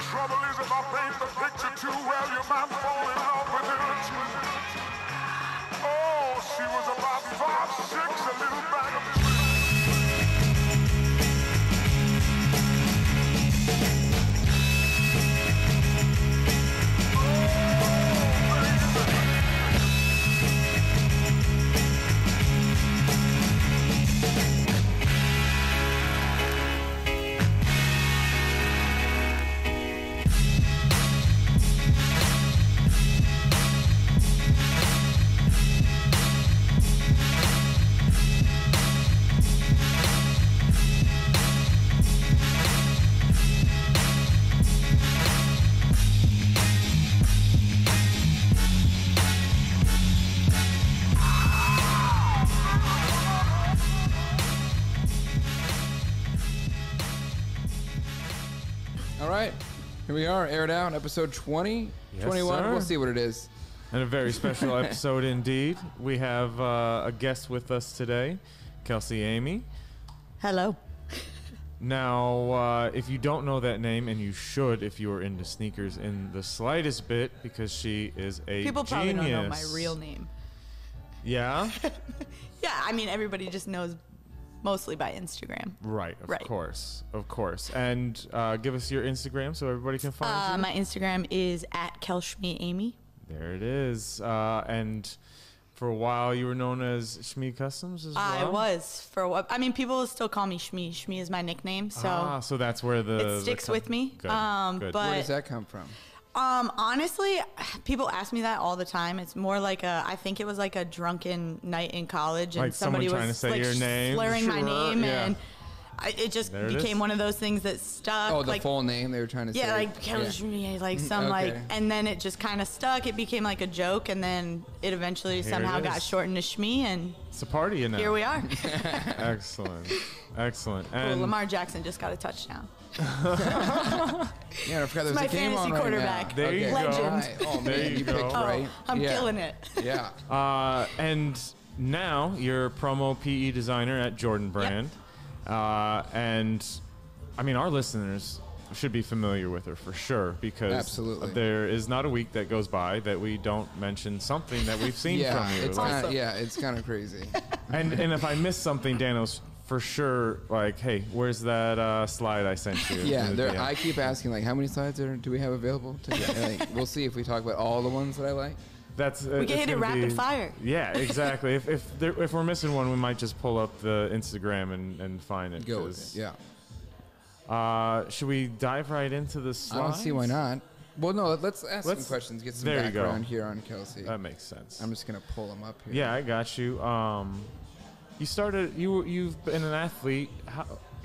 Trouble is if I paint the picture too well, you might fall in love with her too. Oh, she was about 5'6", a little bag of tricks. Here we are, aired out, episode 20, Yes, 21, sir. We'll see what it is. And a very special episode indeed. We have a guest with us today, Kelsey Amy. Hello. Now, if you don't know that name, and you should if you are into sneakers in the slightest bit, because she is a People probably genius. don't know my real name. Yeah? Yeah, I mean, everybody just knows mostly by Instagram. Right, of Right. course. Of course. And give us your Instagram so everybody can find you. My Instagram is @KelshmeAmy. There it is. And for a while, you were known as Shmee Customs as well? I was for a while. I mean, people still call me Shmee. Shmee is my nickname, so so that's where it sticks with me. Good. Good. But Where does that come from? honestly, people ask me that all the time. It's more like I think it was like a drunken night in college, and Like someone somebody trying was to say like your name? slurring my Sure, name, yeah. and it just There it became is. one of those things that stuck. Oh, the like, full name they were trying to say. yeah, like Kelshme, like some like, Okay. and then it just kind of stuck. It became like a joke, and then it eventually Here somehow it got is. shortened to Shmee, and It's a party now. here we are. Excellent. Excellent. Well, And Lamar Jackson just got a touchdown. Yeah, I forgot there's my a game on fantasy right quarterback. now. There you Okay. go. Legend. Right. Oh, There man, you you go. picked Oh, right. I'm Yeah. killing it. Yeah. and now you're a promo PE designer at Jordan Brand. And I mean, our listeners should be familiar with her for sure, because Absolutely. there is not a week that goes by that we don't mention something that we've seen Yeah, from you. it's Like, kind of Awesome. yeah, it's kind of crazy. and if I miss something, Dano's for sure like, hey, where's that slide I sent you? Yeah, in the DM? I keep asking like, how many slides do we have available? Like, we'll see if we talk about all the ones that I like. That's We can hit it rapid fire. Yeah, exactly. if we're missing one, we might just pull up the Instagram and find it. Go with 'cause, it. Yeah. Should we dive right into the I slides? don't see why not. Well, no, let's ask Let's- some questions, get some there you go. background here on Kelsey. That makes sense. I'm just gonna pull them up here. Yeah, I got you. You started. You've been an athlete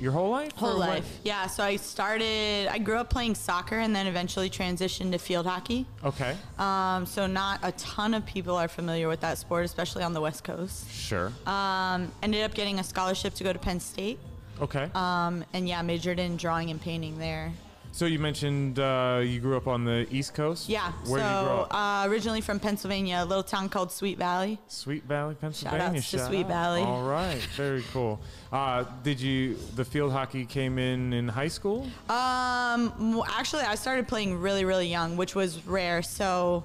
your whole life. Whole or what? life. Yeah, so I grew up playing soccer and then eventually transitioned to field hockey. Okay. So not a ton of people are familiar with that sport, especially on the West Coast. Sure. Ended up getting a scholarship to go to Penn State. Okay. And yeah, majored in drawing and painting there. So you mentioned you grew up on the East Coast. Yeah. Where did you grow up? Originally from Pennsylvania, a little town called Sweet Valley. Sweet Valley, Pennsylvania. Shout-outs to Sweet Valley. All right. Very cool. The field hockey came in high school? Actually, I started playing really, really young, which was rare. So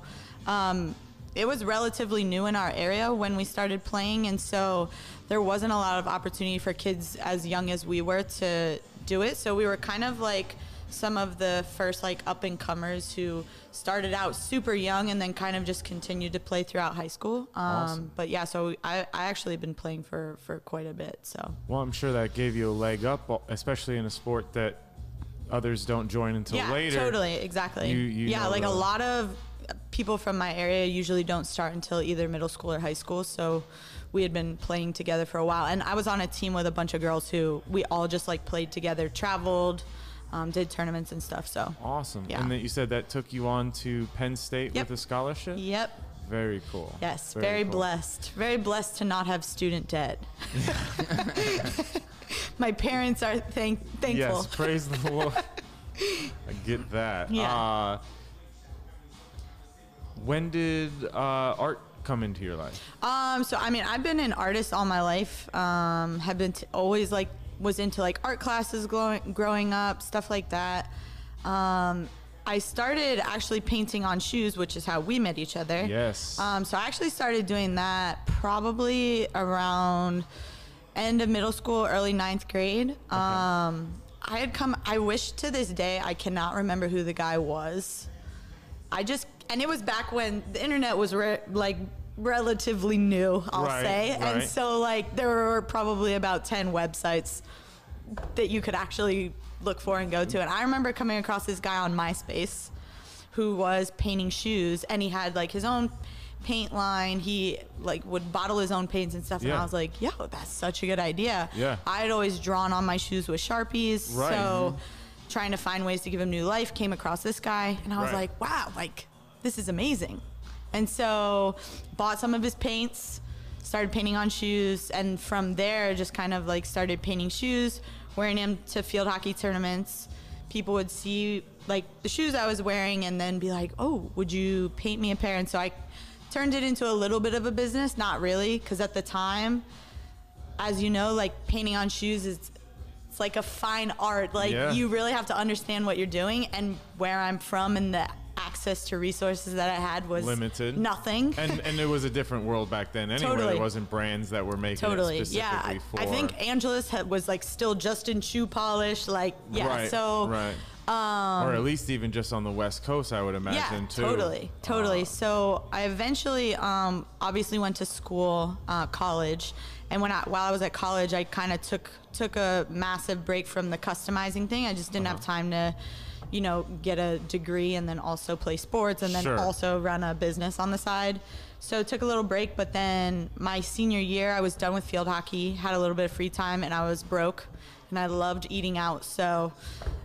it was relatively new in our area when we started playing, and so there wasn't a lot of opportunity for kids as young as we were to do it. So we were kind of like some of the first like up and comers who started out super young and then kind of just continued to play throughout high school. Awesome. But yeah, so I actually been playing for quite a bit. So Well, I'm sure that gave you a leg up, especially in a sport that others don't join until yeah, later. totally, exactly. You yeah, know like the- a lot of people from my area usually don't start until either middle school or high school. So we had been playing together for a while, and I was on a team with a bunch of girls who we all just like played together, traveled, did tournaments and stuff. So Awesome. Yeah. And that you said that took you on to Penn State Yep. with a scholarship? yep. Very cool. Yes, very cool. blessed. Very blessed to not have student debt. My parents are thankful. Yes, praise the Lord. I get that. Yeah. When did art come into your life? So I mean, I've been an artist all my life. Have been always like was into like art classes growing up, stuff like that. I started actually painting on shoes, which is how we met each other. Yes. So I actually started doing that probably around end of middle school, early 9th grade. I wish to this day I cannot remember who the guy was. And it was back when the internet was relatively new, I'll Right, say. right. And so like there were probably about 10 websites that you could actually look for and go to. And I remember coming across this guy on MySpace who was painting shoes, and he had like his own paint line. He like would bottle his own paints and stuff. And Yeah. I was like, yo, that's such a good idea. Yeah. I had always drawn on my shoes with Sharpies. Right. So trying to find ways to give him new life, came across this guy, and I was Right. like, wow, like this is amazing. And so bought some of his paints, started painting on shoes, and from there just kind of like started painting shoes, wearing them to field hockey tournaments. People would see like the shoes I was wearing and then be like, oh, would you paint me a pair? And so I turned it into a little bit of a business, not really, because at the time, as you know, like painting on shoes it's like a fine art. Like Yeah. you really have to understand what you're doing, and where I'm from and the access to resources that I had was Limited. nothing. And it was a different world back then anyway. Totally. There wasn't brands that were making Totally, it yeah. specifically for... I think Angelus was like still just in shoe polish, like yeah. Right, So right. Or at least even just on the West Coast, I would imagine, too. Totally. So I eventually, obviously went to school, college, and while I was at college, I kind of took a massive break from the customizing thing. I just didn't have time to, get a degree and then also play sports and then Sure. also run a business on the side. So took a little break, but then my senior year, I was done with field hockey, had a little bit of free time, and I was broke, and I loved eating out. So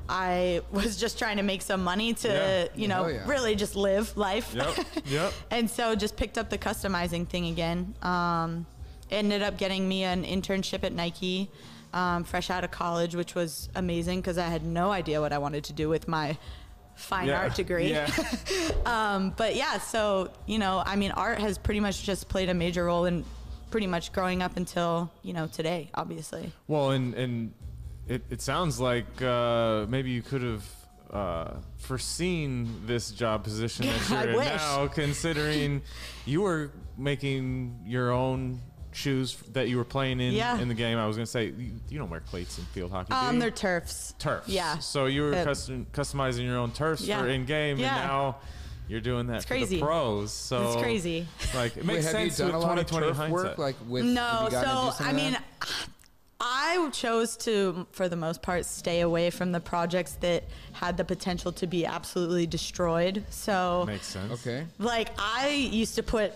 I was just trying to make some money to, Yeah. Hell yeah. really just live life. Yep. And so just picked up the customizing thing again. Ended up getting me an internship at Nike, fresh out of college, which was amazing because I had no idea what I wanted to do with my fine art degree. Yeah. But yeah, so, art has pretty much just played a major role in pretty much growing up until, today, obviously. Well, and it sounds like maybe you could have foreseen this job position that I you're in wish. now, considering you were making your own shoes that you were playing in Yeah. in the game. I was going to say, you don't wear cleats in field hockey, do you? They're turfs. Turfs. Yeah. So you were The- customizing your own turfs Yeah. for in-game, Yeah. and now you're doing that for crazy. the pros. So It's crazy. Like, it Wait, makes have you sense done with a lot of 2020 turf hindsight. work? Like with No, have you gotten to do so some I of mean, that? I chose to, for the most part, stay away from the projects that had the potential to be absolutely destroyed. So, Makes sense. Okay. like, I used to put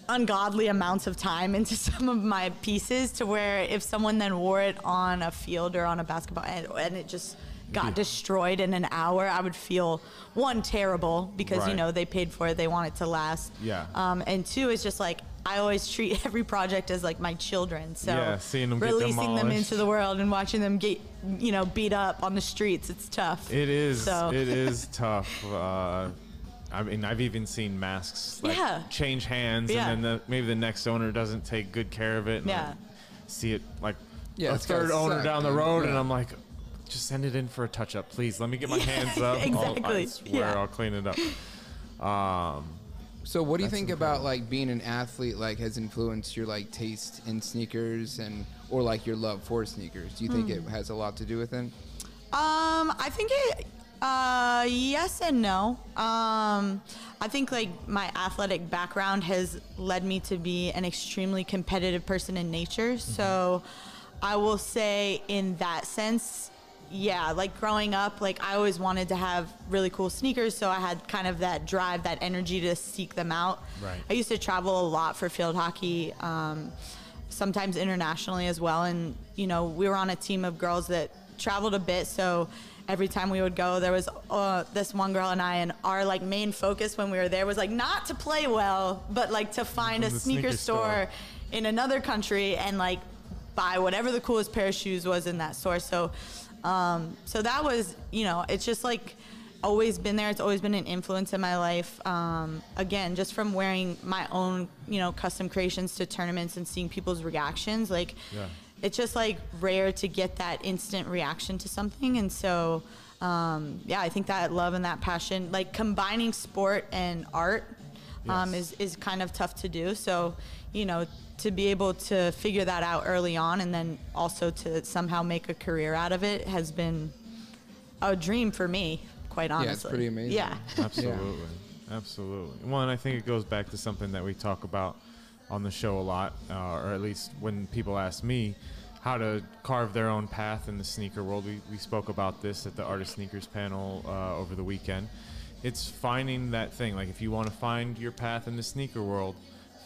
ungodly amounts of time into some of my pieces to where if someone then wore it on a field or on a basketball and it just got destroyed in an hour, I would feel, one, terrible because, Right. they paid for it, they want it to last. Yeah. And two, it's just like, I always treat every project as like my children. So Yeah, seeing them get releasing them demolished. into the world and watching them get, beat up on the streets, it's tough. It is. So- It is tough. I mean, I've even seen masks like Yeah. change hands, Yeah. and then maybe the next owner doesn't take good care of it. And Yeah. I see it like Yeah, a it's gotta third owner suck, down the dude. road, and Yeah. I'm like, just send it in for a touch-up, please. Let me get my hands up. I exactly. swear Yeah. I'll clean it up. So what do you That's think about like being an athlete like has influenced your like taste in sneakers or like your love for sneakers? Do you think it has a lot to do with it? I think it, yes and no. I think like my athletic background has led me to be an extremely competitive person in nature. So I will say in that sense, yeah, like growing up, like I always wanted to have really cool sneakers. So I had kind of that drive, that energy to seek them out. Right. I used to travel a lot for field hockey, sometimes internationally as well. And, we were on a team of girls that traveled a bit. So every time we would go, there was this one girl and I, and our like main focus when we were there was like not to play well, but like to find a The sneaker sneaker store store. in another country and like buy whatever the coolest pair of shoes was in that store. So, so that was, it's just like always been there. It's always been an influence in my life. Again, just from wearing my own, custom creations to tournaments and seeing people's reactions, like Yeah. it's just like rare to get that instant reaction to something. And so yeah, I think that love and that passion, like combining sport and art, is kind of tough to do. So, you know, to be able to figure that out early on and then also to somehow make a career out of it has been a dream for me, quite honestly. Yeah, it's pretty amazing. Yeah. Absolutely. Absolutely. Well, and I think it goes back to something that we talk about on the show a lot, or at least when people ask me how to carve their own path in the sneaker world. We spoke about this at the Art of Sneakers panel over the weekend. It's finding that thing. Like, if you want to find your path in the sneaker world,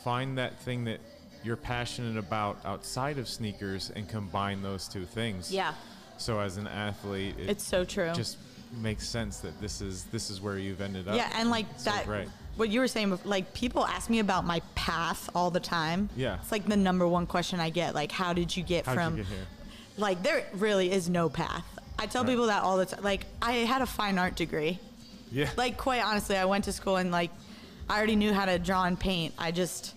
find that thing that you're passionate about outside of sneakers and combine those two things. Yeah. So as an athlete, It's so true. just makes sense that this is where you've ended up. Yeah, and like So that, great. what you were saying, like people ask me about my path all the time. Yeah. It's like the number one question I get, like, how did you get How'd from, you get here? like, there really is no path. I tell Right. people that all the time. Like, I had a fine art degree. Yeah. Like, quite honestly, I went to school and like, I already knew how to draw and paint. I just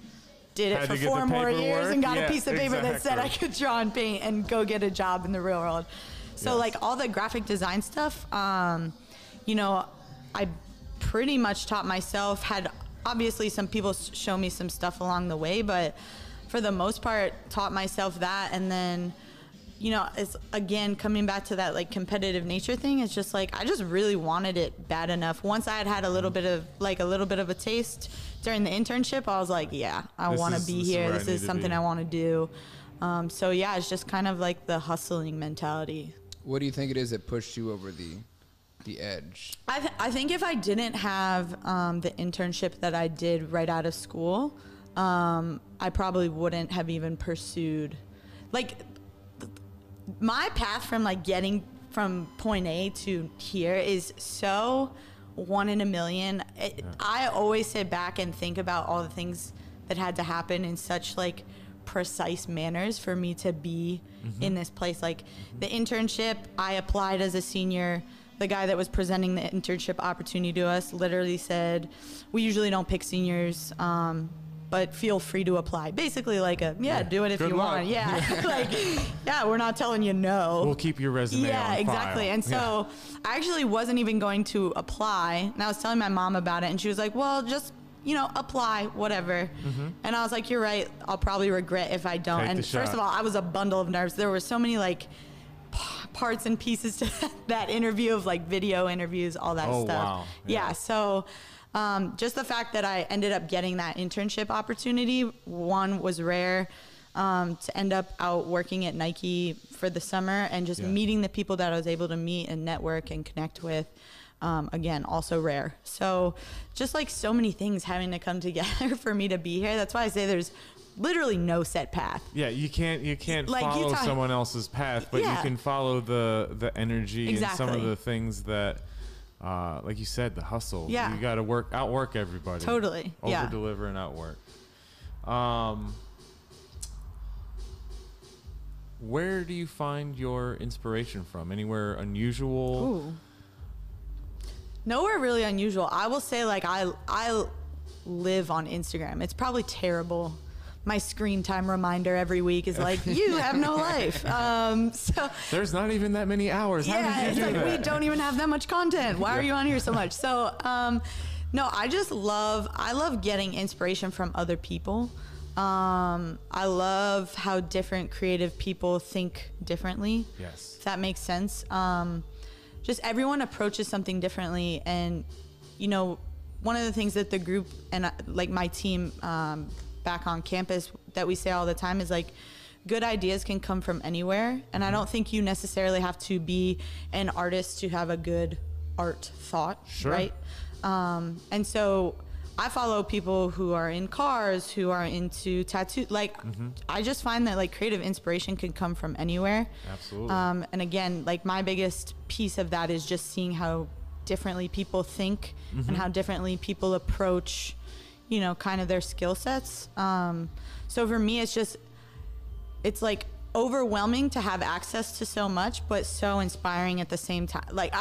did it Had for to get 4 the more years paperwork. and got Yeah, a piece of paper that said I exactly. could draw and paint and go get a job in the real world. So Yes. like all the graphic design stuff, you know, I pretty much taught myself. Had obviously some people show me some stuff along the way, but for the most part, taught myself that. And then, you know, it's again coming back to that like competitive nature thing. It's just like I just really wanted it bad enough. Once I had a little bit of a taste during the internship, I was like, yeah, I This want to is- be this is here. where I This need is to something be. I want to do. So yeah, it's just kind of like the hustling mentality. What do you think it is that pushed you over the edge? I think if I didn't have the internship that I did right out of school, I probably wouldn't have even pursued, like, my path from like getting from point A to here is so 1 in a million. I always sit back and think about all the things that had to happen in such like precise manners for me to be in this place. Like the internship, I applied as a senior. The guy that was presenting the internship opportunity to us literally said, we usually don't pick seniors, but feel free to apply. Basically like do it if Good you luck. want. Yeah. Like, yeah, we're not telling you no. We'll keep your resume Yeah, on exactly. file. And so I actually wasn't even going to apply. And I was telling my mom about it, and she was like, well, just, you know, apply, whatever. And I was like, you're right. I'll probably regret if I don't. Take And the first shot. of all, I was a bundle of nerves. There were so many like parts and pieces to that interview of like video interviews, all that Oh, stuff. wow. Yeah. Yeah. So just the fact that I ended up getting that internship opportunity, one, was rare. To end up out working at Nike for the summer and just Yeah. meeting the people that I was able to meet and network and connect with, again, also rare. So just like so many things having to come together for me to be here. That's why I say there's literally no set path. Yeah, you can't Like, you follow talk- someone else's path, but you Yeah. can follow the energy and some of Exactly. the things that, like you said, the hustle. Yeah. You got to outwork everybody. Totally, yeah. Over deliver and outwork. Where do you find your inspiration from? Anywhere unusual? Ooh. Nowhere really unusual. I will say, like, I live on Instagram. It's probably terrible. My screen time reminder every week is like, you have no life. So There's not even that many hours. How yeah, did it's you do like that? we don't even have that much content. Why are you on here so much? So no, I love getting inspiration from other people. I love how different creative people think differently. Yes. If that makes sense. Just everyone approaches something differently. And, you know, one of the things that the group and like my team back on campus that we say all the time is like, good ideas can come from anywhere. And I don't think you necessarily have to be an artist to have a good art thought, Sure. right? And so I follow people who are in cars, who are into tattoo. Like, I just find that like creative inspiration can come from anywhere. Absolutely. And again, like my biggest piece of that is just seeing how differently people think and how differently people approach, you know, kind of their skill sets. So for me, it's like overwhelming to have access to so much, but so inspiring at the same time. Like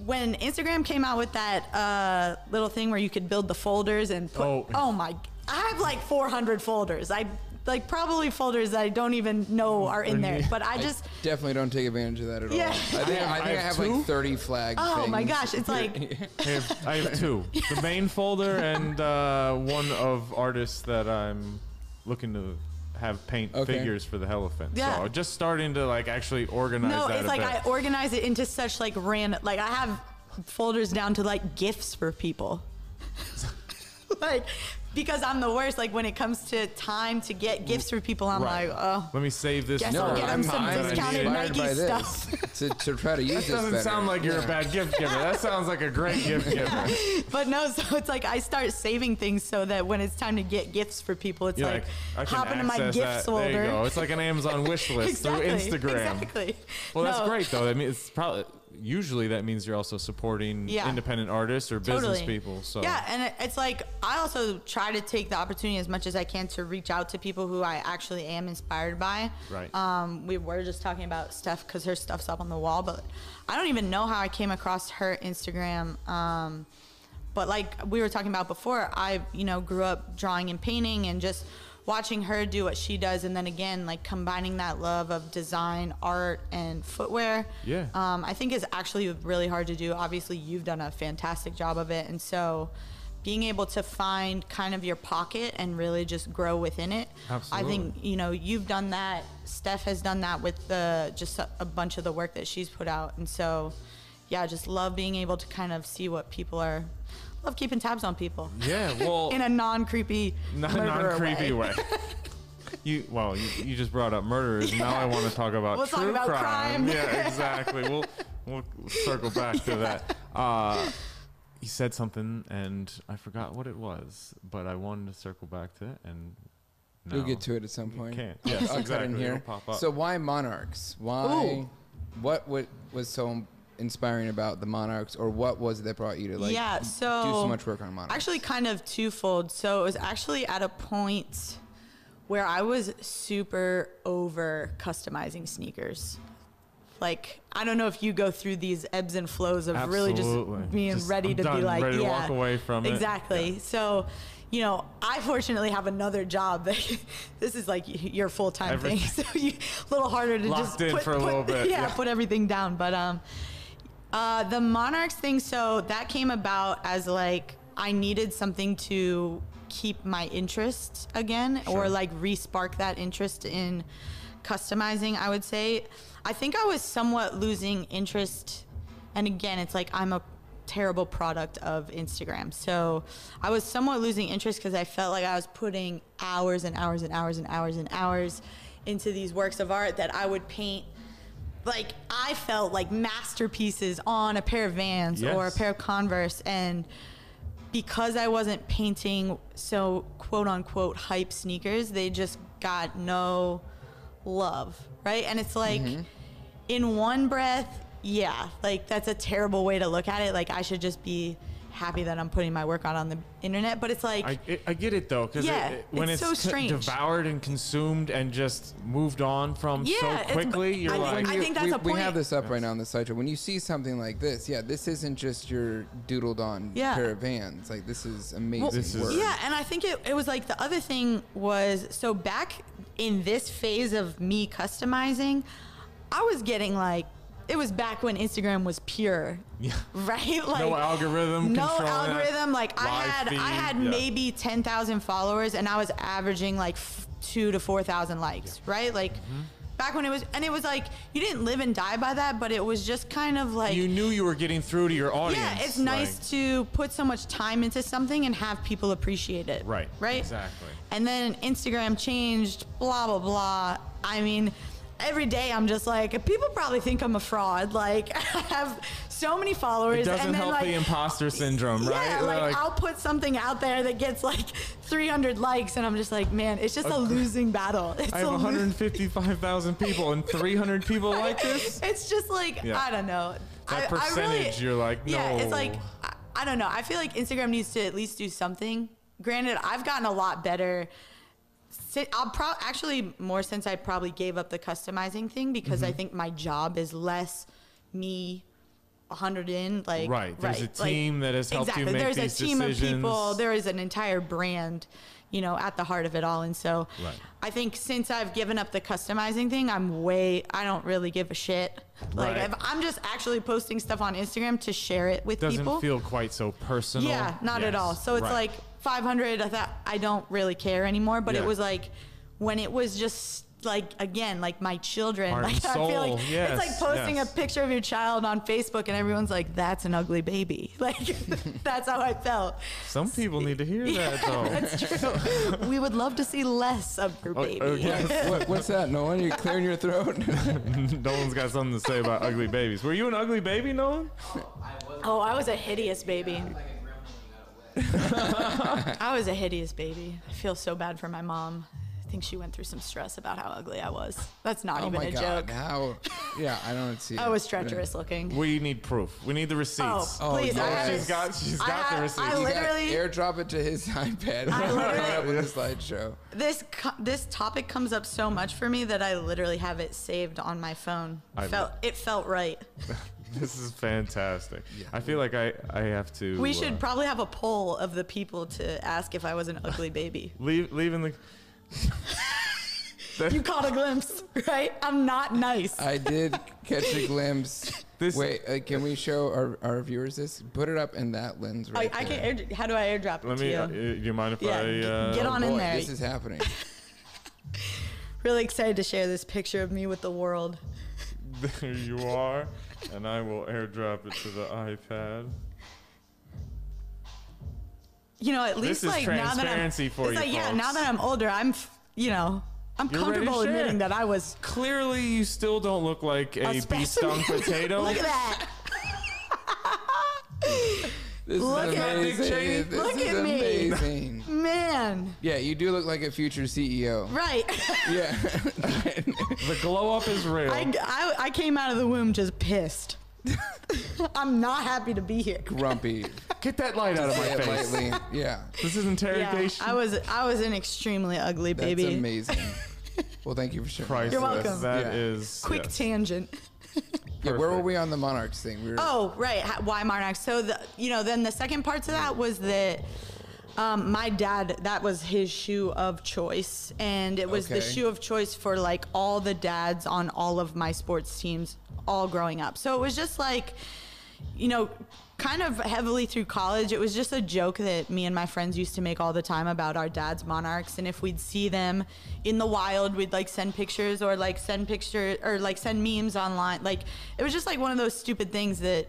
when Instagram came out with that little thing where you could build the folders and put, Oh. I have like 400 folders. I like probably folders that I don't even know are in there. But I just Definitely don't take advantage of that at Yeah. all. I think I have two. like 30 flag oh my things. gosh, it's like I have two. The main folder and one of artists that I'm looking to have paint Okay. figures for the Elephant. Yeah. So just starting to like actually organize no, that it's a like bit. I organize it into such like random. Like I have folders down to like gifts for people. Like because I'm the worst. Like when it comes to time to get gifts for people, I'm Right. like, oh. Let me save this Guess for I'll get a him some time that I discounted need it. Nike Inspired by stuff. this to try to use That this doesn't better. sound like you're a Yeah. bad gift giver. That sounds like a great gift giver. But no, so it's like I start saving things so that when it's time to get gifts for people, it's You're like, I can hop into my access gifts that. folder. There you go. It's like an Amazon wish list through Instagram. Exactly. Well, that's No. great though. I mean, it's probably usually that means you're also supporting Yeah. independent artists or business Totally. people. So Yeah, and it's like I also try to take the opportunity as much as I can to reach out to people who I actually am inspired by. Right. We were just talking about Steph because her stuff's up on the wall, but I don't even know how I came across her Instagram. But like we were talking about before, I grew up drawing and painting and just watching her do what she does, and then again like combining that love of design, art, and footwear. Yeah. I think is actually really hard to do. Obviously, you've done a fantastic job of it, and so being able to find kind of your pocket and really just grow within it. Absolutely. I think you've done that. Steph has done that with just a bunch of the work that she's put out, and so yeah, just love being able to kind of see what people are. Love keeping tabs on people. Yeah, well, In a non-creepy, non-creepy way. You just brought up murderers. Now I want to talk about We'll talk true about crime. Yeah, exactly. We'll circle back to that. He said something and I forgot what it was, but I wanted to circle back to it and. No, You'll get to it at some point. can't. Yes, I'll cut exactly. in here. It'll pop up. So why Monarchs? Why? Ooh. What was so inspiring about the Monarchs, or what was it that brought you to like Yeah, do so so much work on Monarchs? Actually, kind of twofold. So it was actually at a point where I was super over customizing sneakers. Like, I don't know if you go through these ebbs and flows of really Absolutely. just being Just, ready I'm to done, be like, ready to yeah, walk away from it. exactly. Yeah. So, I fortunately have another job. This is like your full-time thing, so a little harder to Locked just in put, for a little bit, Yeah, yeah. put everything down. But the Monarchs thing, so that came about as like I needed something to keep my interest again, or Sure. like re-spark that interest in customizing. I would say I think I was somewhat losing interest, and again, it's like I'm a terrible product of Instagram, so I was somewhat losing interest because I felt like I was putting hours and hours and hours and hours and hours into these works of art that I would paint. Like I felt like masterpieces on a pair of Vans or a Yes. pair of Converse, and because I wasn't painting so quote unquote hype sneakers, they just got no love, right? And it's like in one breath, yeah, like that's a terrible way to look at it. Like I should just be happy that I'm putting my work out on the internet, but it's like I get it though, because Yeah, when it's it's so strange. devoured and consumed and just moved on from Yeah, so it's- quickly, you're I think- like, I think that's a we point. have this up right now on the site. When you see something like this, yeah, this isn't just your doodled on Yeah. pair of Vans. Like this is amazing Well, This is- work. yeah, and I think it was like the other thing was, so back in this phase of me customizing, I was getting like, it was back when Instagram was pure, yeah, right? Like no algorithm, no controlling that algorithm. Like I live had feed, yeah. maybe 10,000 followers, and I was averaging like 2,000 to 4,000 likes, right? Like Mm-hmm. back when it was, and it was like you didn't live and die by that, but it was just kind of like You knew you were getting through to your audience. yeah, it's nice to put so much time into something and have people appreciate it. Right, Right. exactly. And then Instagram changed, blah, blah, blah. I mean, every day I'm just like, people probably think I'm a fraud. Like, I have so many followers. It doesn't and then help like, the imposter syndrome, right? Yeah, like I'll put something out there that gets like 300 likes, and I'm just like, man, it's just a losing battle. It's I have a lo- 155,000 people and 300 people like this. It's just like, Yeah. I don't know. That I really- percentage, you're like, no. Yeah, it's like, I don't know. I feel like Instagram needs to at least do something. Granted, I've gotten a lot better. Actually more since I probably gave up the customizing thing, because Mm-hmm. I think my job is less me 100 in, like Right. There's a like, team that has helped you exactly. make There's these a team decisions. of people. There is an entire brand, you know, at the heart of it all. And so Right. I think since I've given up the customizing thing, I don't really give a shit. Like Right. if I'm just actually posting stuff on Instagram to share it with Doesn't people. feel quite so personal. Yeah, not at Yes. all. So it's Right. like 500. I thought I don't really care anymore. But Yeah. it was like when it was just like again, like my children. Heart Like and I feel soul. like Yes, it's like posting yes. a picture of your child on Facebook and everyone's like, "That's an ugly baby." Like that's how I felt. Some people need to hear that though. That's true. We would love to see less of your baby. yes. What's that, Nolan? You clearing your throat? Nolan's got something to say about ugly babies. Were you an ugly baby, Nolan? Oh, I was a hideous baby. I was a hideous baby. I feel so bad for my mom. I think she went through some stress about how ugly I was. That's not Oh even my a God! joke. How? Yeah, I don't see. I it. was treacherous looking. We need proof. We need the receipts. Oh, please! yeah. I have She's it. got the I receipts. I You got literally- airdrop it to his iPad. I literally- Up with the slideshow. This topic comes up so much for me that I literally have it saved on my phone. It felt right. This is fantastic. I feel like I have to. We should probably have a poll of the people to ask if I was an ugly baby. leaving the. You caught a glimpse, right? I'm not nice. I did catch a glimpse. This- Wait, can we show our viewers this? Put it up in that lens right I there. can. How do I airdrop it Let to me. you? Do you mind if Yeah, I? get on in Boy, there. this is happening. Really excited to share this picture of me with the world. There you are, and I will airdrop it to the iPad. You know, at This least is like now that I'm, transparency for it's you, like, yeah, folks. now that I'm older, I'm You're ready to comfortable share. admitting that I was Clearly, you still don't look like a bee specimen. stung potato. Look at that. This Look is at- amazing. Dick Cheney. This Look is at me. amazing. Man. Yeah, you do look like a future CEO. Right. Yeah. The glow up is real. I came out of the womb just pissed. I'm not happy to be here. Grumpy. Get that light out of my Say it face. lightly. Yeah. This is Yeah, interrogation. I was an extremely ugly That's baby. amazing. Well, thank you for sharing. Priceless. You're welcome. That Yeah. is Quick yes. tangent. Yeah, where were Perfect. we on the Monarchs thing? We were, Oh, right. Why Monarchs? So then the second part to that was that my dad, that was his shoe of choice, and it was the Okay. shoe of choice for like all the dads on all of my sports teams, all growing up. So it was just like, kind of heavily through college, it was just a joke that me and my friends used to make all the time about our dad's Monarchs. And if we'd see them in the wild, we'd like send pictures or like send memes online. Like it was just like one of those stupid things that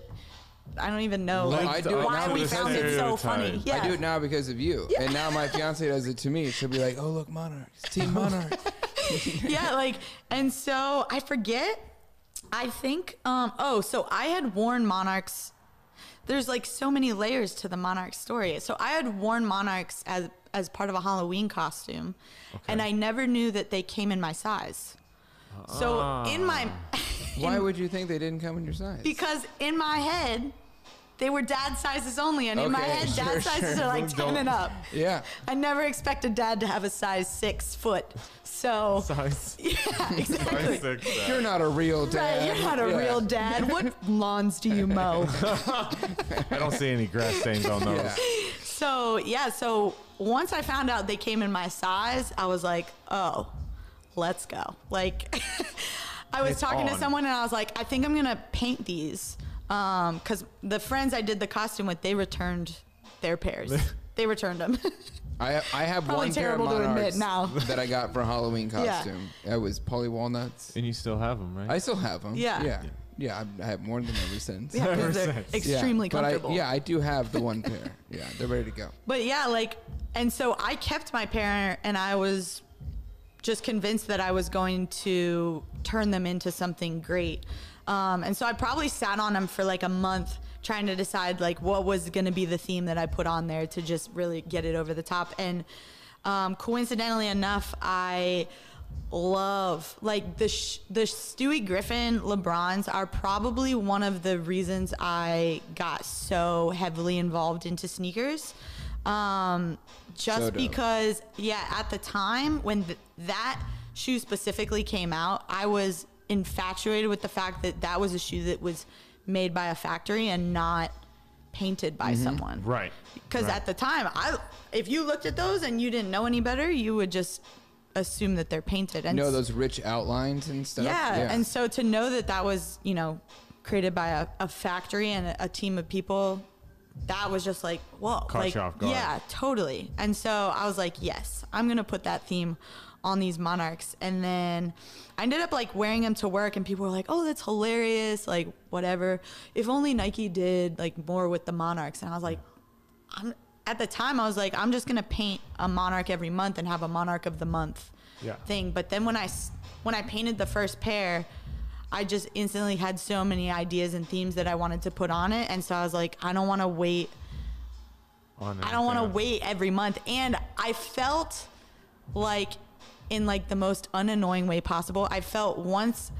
I don't even know Well, like, I do it why now we because found it so stereotype. funny. Yeah. I do it now because of you. And now my fiance does it to me. She'll be like, oh, look, Monarchs. Team Monarchs. Yeah, like, and so I forget. I think. So I had worn Monarchs. There's like so many layers to the Monarch story. So I had worn Monarchs as part of a Halloween costume, and I never knew that they came in my size. So in my Why would you think they didn't come in your size? because in my head they were dad sizes only, and in my Okay, head sure, dad sizes sure. are like 10 and up. Yeah. I never expected dad to have a size 6 foot. So Size. yeah, exactly. Size 6. You're not a real dad. Right, you're not a Yeah. real dad. What lawns do you mow? I don't see any grass stains on those. Yeah. So once I found out they came in my size, I was like, oh, let's go. Like, I was It's talking to on. someone and I was like, I think I'm gonna paint these, because the friends I did the costume with, they returned their pairs. They returned them. I have Probably one pair of terrible to Monarchs admit now. that I got for a Halloween Yeah. costume. It was Polly Walnuts. And you still have them, right? I still have them. Yeah. Yeah. Yeah, I have worn them ever since. Yeah, 'cause they're sense. extremely But comfortable. I do have the one pair. Yeah, they're ready to go. But yeah, like, and so I kept my pair, and I was just convinced that I was going to turn them into something great. And so I probably sat on them for like a month trying to decide like what was going to be the theme that I put on there to just really get it over the top. And coincidentally enough, I love like the Stewie Griffin LeBrons are probably one of the reasons I got so heavily involved into sneakers. So Just dope. because, at the time when that shoe specifically came out, I was infatuated with the fact that that was a shoe that was made by a factory and not painted by someone. Right. Because right. at the time, if you looked at those and you didn't know any better, you would just assume that they're painted. And those rich outlines and stuff. yeah. And so to know that that was, created by a factory and a team of people, that was just like, whoa. Caught you off guard. Yeah, totally. And so I was like, yes, I'm going to put that theme on these Monarchs. And then I ended up like wearing them to work, and people were like, oh, that's hilarious. Like, whatever. If only Nike did like more with the Monarchs. And I was like, at the time I was like, I'm just going to paint a Monarch every month and have a Monarch of the month thing. But then when I painted the first pair, I just instantly had so many ideas and themes that I wanted to put on it. And so I was like, I don't want to wait. I don't want to wait every month. And I felt like, in like the most unannoying way possible, I felt once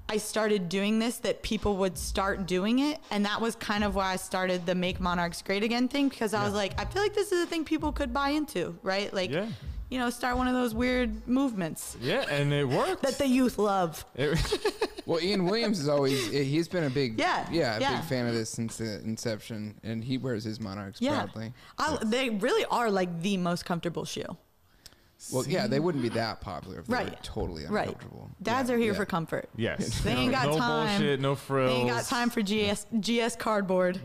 I started doing this that people would start doing it. And that was kind of why I started the Make Monarchs Great Again thing, because I was like, I feel like this is a thing people could buy into, right? Like, start one of those weird movements. Yeah, and it worked. That the youth love. Well, Ian Williams he's been a big, big Yeah. fan of this since the inception, and he wears his Monarchs proudly. They really are like the most comfortable shoe. Well, yeah, they wouldn't be that popular if they were Right. totally uncomfortable. Dads are here for comfort. Yes. They ain't got no time. bullshit, no frills. They ain't got time for GS cardboard.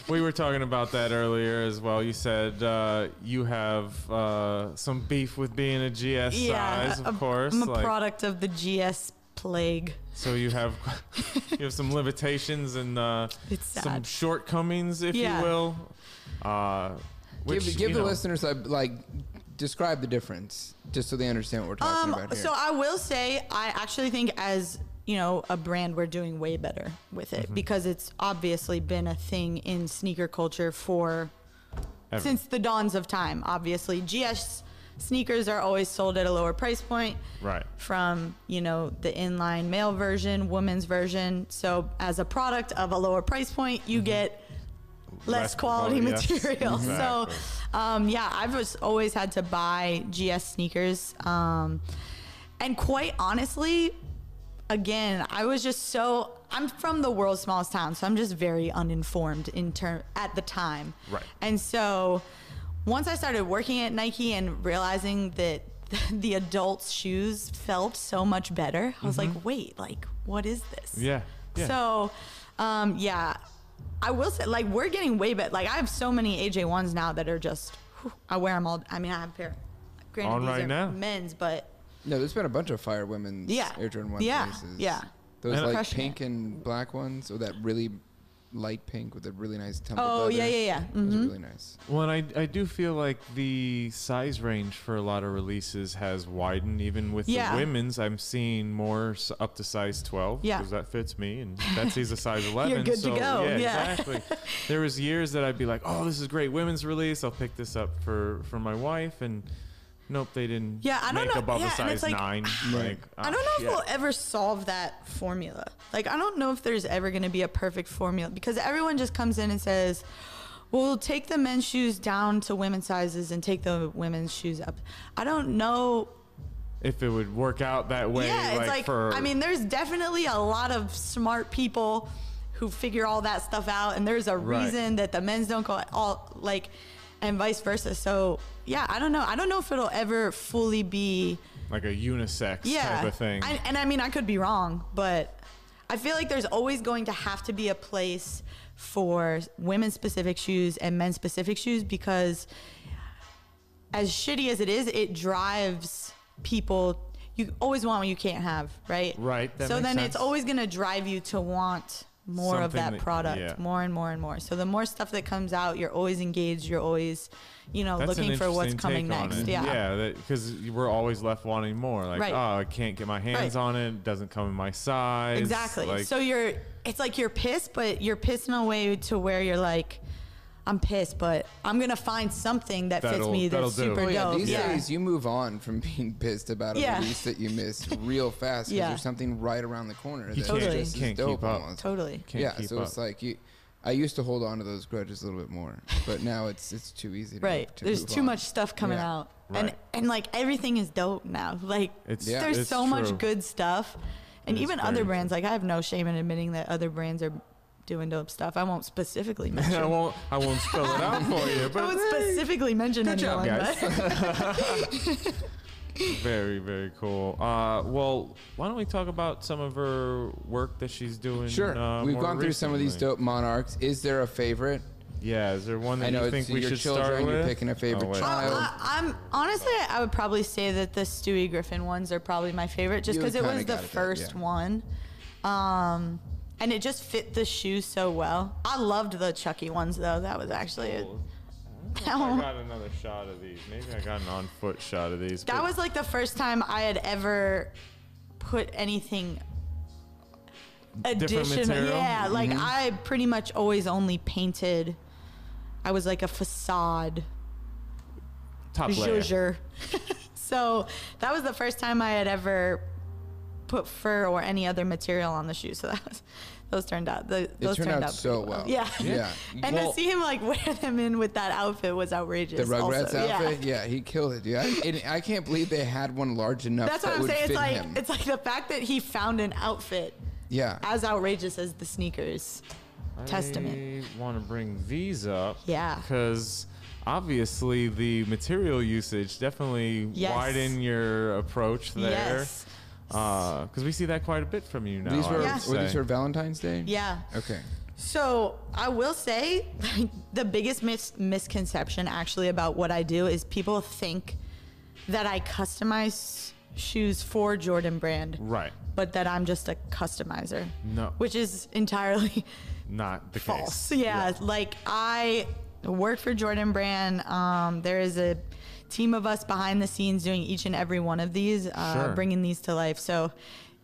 We were talking about that earlier as well. You said you have some beef with being a GS size, of course. I'm a product of the GS plague. So you have some limitations and It's some sad. shortcomings, if you will. Give the listeners describe the difference, just so they understand what we're talking about here. So I will say, I actually think as a brand, we're doing way better with it because it's obviously been a thing in sneaker culture since the dawns of time. Obviously, GS sneakers are always sold at a lower price point. Right. From the inline male version, women's version. So as a product of a lower price point, you get less quality material. Yes. Exactly. So, I've always had to buy GS sneakers. And quite honestly, again, I'm from the world's smallest town, so I'm just very uninformed at the time. Right. And so once I started working at Nike and realizing that the adults' shoes felt so much better, I was like, wait, like, what is this? Yeah. So, I will say, like, we're getting way better. Like, I have so many AJ1s now that are just, I wear them all. I mean, I have a pair. Granted, On these right are now. men's, but. No, there's been a bunch of Fire Women's Air Jordan 1 releases. Yeah. Those And like crushing pink it. and black ones, or that really light pink with a really nice temple Oh, leather. yeah. Those are really nice. Well, and I do feel like the size range for a lot of releases has widened. Even with the women's, I'm seeing more up to size 12 because that fits me, and Betsy's a size 11. You're good so, to go. Yeah, exactly. There was years that I'd be like, oh, this is a great women's release. I'll pick this up for my wife, and nope, they didn't I don't make know. above a And size it's like, 9. Like, I don't know if we'll ever solve that formula. Like, I don't know if there's ever going to be a perfect formula, because everyone just comes in and says, well, we'll take the men's shoes down to women's sizes and take the women's shoes up. I don't know if it would work out that way. Yeah, it's like, for, I mean, there's definitely a lot of smart people who figure all that stuff out, and there's a reason that the men's don't go all, like, and vice versa. So, yeah, I don't know. I don't know if it'll ever fully be like a unisex type of thing. I mean, I could be wrong, but I feel like there's always going to have to be a place for women's specific shoes and men's specific shoes, because as shitty as it is, it drives people. You always want what you can't have, right? Right. That So makes then sense. it's always going to drive you to want more of Something that product, more and more and more. So the more stuff that comes out, you're always engaged. You're always, That's looking an for what's interesting coming take on next. it. Yeah. Because we're always left wanting more. Like, Right. oh, I can't get my hands on it. It doesn't come in my size. Exactly. Like, So it's like you're pissed, but you're pissed in a way to where you're like, I'm pissed, but I'm going to find something that fits me that'll that's do. super Oh, yeah, dope. these days you move on from being pissed about a Yeah. release that you missed real fast because Yeah. there's something right around the corner You that's Totally. just as can't dope keep up. almost. Totally. Can't keep so up. it's like I used to hold on to those grudges a little bit more, but now it's too easy. Right. There's move too on. much stuff coming Yeah. out. Right. And like everything is dope now. Like It's Yeah. there's it's so true. much good stuff. And It is even very other true. brands, like I have no shame in admitting that other brands are doing dope stuff. I won't specifically mention. I won't spell it out for you, I but won't specifically mention good job, anyone. guys. But very, very cool. Well, why don't we talk about some of her work that she's doing? Sure. We've more gone through some of these recently? dope monarchs. Is there a favorite? Yeah, is there one that I know you it's think we your should children. start with? You're picking a favorite wait. child. I'm honestly, I would probably say that the Stewie Griffin ones are probably my favorite, just You because it kinda was the got it, first yeah. one, and it just fit the shoe so well. I loved the Chucky ones though. That was actually I got another shot of these. Maybe I got an on-foot shot of these. that but- was like the first time I had ever put anything additional. material? Yeah, like I pretty much always only painted. I was like a facade top layer. zhuzher. So that was the first time I had ever put fur or any other material on the shoe. So those turned out. Those turned out pretty so well. Yeah. Yeah. And Well- to see him like wear them in with that outfit was outrageous. The Rugrats also. outfit? Yeah, he killed it, dude. I can't believe they had one large enough That's that what I'm would saying. fit It's like him. it's like the fact that he found an outfit Yeah. as outrageous as the sneakers. Testament. I want to bring these up. Yeah. Because obviously the material usage definitely Yes. widen your approach there. Yes. Because we see that quite a bit from you now. These I were, would Yeah. were these say. for Valentine's Day? Yeah. Okay. So I will say the biggest misconception actually about what I do is people think that I customize shoes for Jordan Brand, Right. but that I'm just a customizer. No. Which is entirely Not the false. case. Yeah, like I work for Jordan Brand. There is a team of us behind the scenes doing each and every one of these, Sure. bringing these to life. So,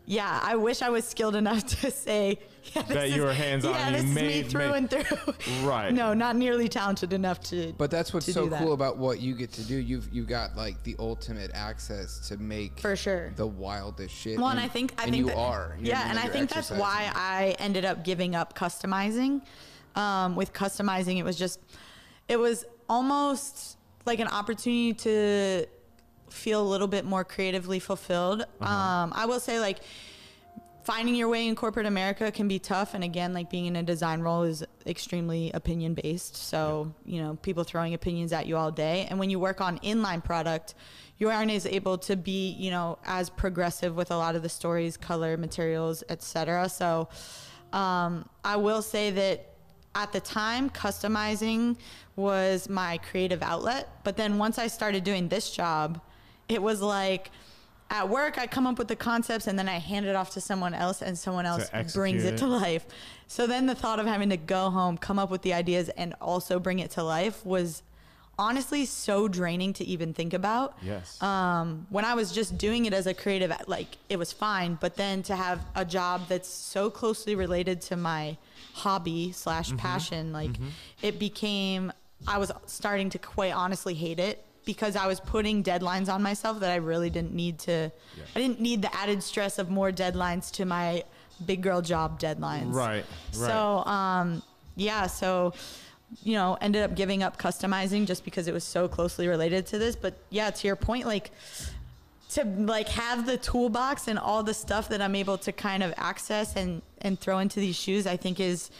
yeah, I wish I was skilled enough to say yeah, That you were hands-on Yeah, and you this is me made- through and through. Right. No, not nearly talented enough to. But that's what's to so do that. cool about what you get to do. You've got like the ultimate access to make For sure. the wildest shit. Well, and I think you that, are. You know what Yeah, and Like, I you're think that's why exercising. I ended up giving up customizing. With customizing, it was almost like an opportunity to feel a little bit more creatively fulfilled. I will say, like, finding your way in corporate America can be tough, and again, like being in a design role is extremely opinion based. So people throwing opinions at you all day, and when you work on inline product, you aren't as able to be as progressive with a lot of the stories, color, materials, etc. So I will say that at the time, customizing was my creative outlet, but then once I started doing this job, it was like at work, I come up with the concepts and then I hand it off to someone else, and someone else brings execute it to life. So then the thought of having to go home, come up with the ideas, and also bring it to life was honestly so draining to even think about. Yes. When I was just doing it as a creative, like it was fine, but then to have a job that's so closely related to my hobby / passion, like it became, I was starting to quite honestly hate it, because I was putting deadlines on myself that I really didn't need to. I didn't need the added stress of more deadlines to my big girl job deadlines. Right. So, ended up giving up customizing just because it was so closely related to this. But yeah, to your point, like to like have the toolbox and all the stuff that I'm able to kind of access and throw into these shoes, I think is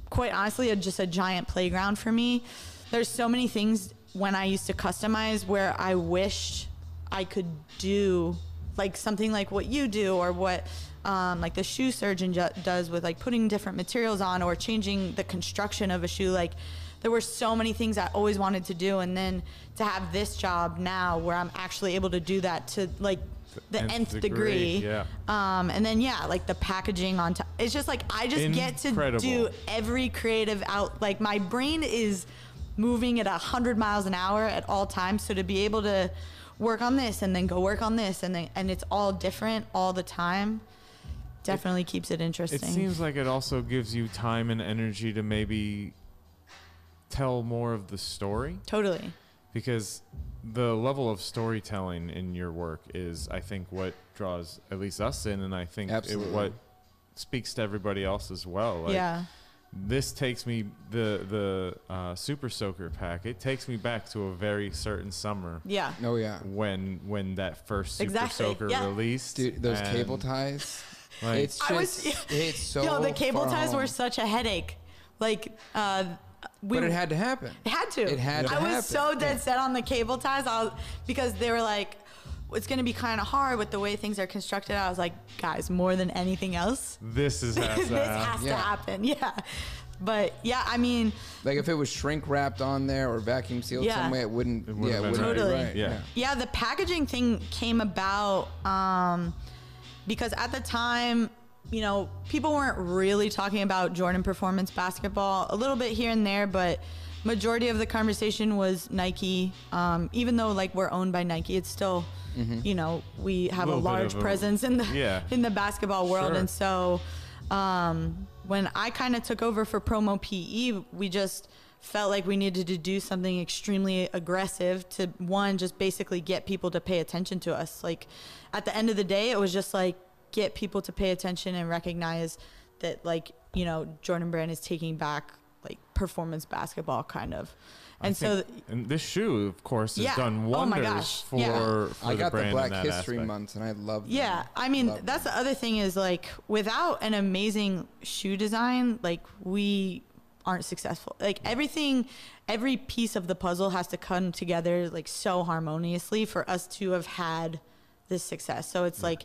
quite honestly just a giant playground for me. There's so many things when I used to customize where I wished I could do like something like what you do, or what like the shoe surgeon does with like putting different materials on or changing the construction of a shoe. Like there were so many things I always wanted to do, and then to have this job now where I'm actually able to do that to like the nth degree. Yeah. And then like the packaging on top. It's just like I just get to Incredible. do every creative out. Like my brain is moving at 100 miles an hour at all times. So to be able to work on this and then go work on this and it's all different all the time, definitely keeps it interesting. It seems like it also gives you time and energy to maybe tell more of the story, Totally. because the level of storytelling in your work is, I think, what draws at least us in, and I think Absolutely. what speaks to everybody else as well. Like, Yeah. This takes me the Super Soaker pack. It takes me back to a very certain summer Yeah. Oh yeah, when that first Super Exactly, Soaker yeah. released. dude, those and cable ties. Like, It's I was- just, it's so Yo, the cable far ties were home. such a headache. Like, But it had to happen. It had to. It had to I was happen. so dead Yeah. set on the cable ties. Because they were like, it's going to be kind of hard with the way things are constructed. I was like, guys, more than anything else, this has this to happen. has to Yeah. happen. Yeah. But yeah, I mean, Like if it was shrink wrapped on there or vacuum sealed Yeah. some way, it wouldn't. It wouldn't yeah, it have been wouldn't right. be Totally. right. Yeah. yeah, the packaging thing came about because at the time, you know, people weren't really talking about Jordan Performance basketball, a little bit here and there, but majority of the conversation was Nike. Even though like we're owned by Nike, it's still, you know, we have a Little bit large of a- presence in the Yeah. in the basketball world, Sure. and so when I kind of took over for Promo PE, we just felt like we needed to do something extremely aggressive to one, just basically get people to pay attention to us. Like at the end of the day, it was just like get people to pay attention and recognize that, like, you know, Jordan Brand is taking back like performance basketball kind of. And so And this shoe, of course, has Yeah. done Oh my wonders gosh. for, Yeah. for I got the the brand Black in that History aspect. Month, and I love. yeah, I mean, that's the other thing is like without an amazing shoe design, like we aren't successful. Like every piece of the puzzle has to come together like so harmoniously for us to have had this success. So it's like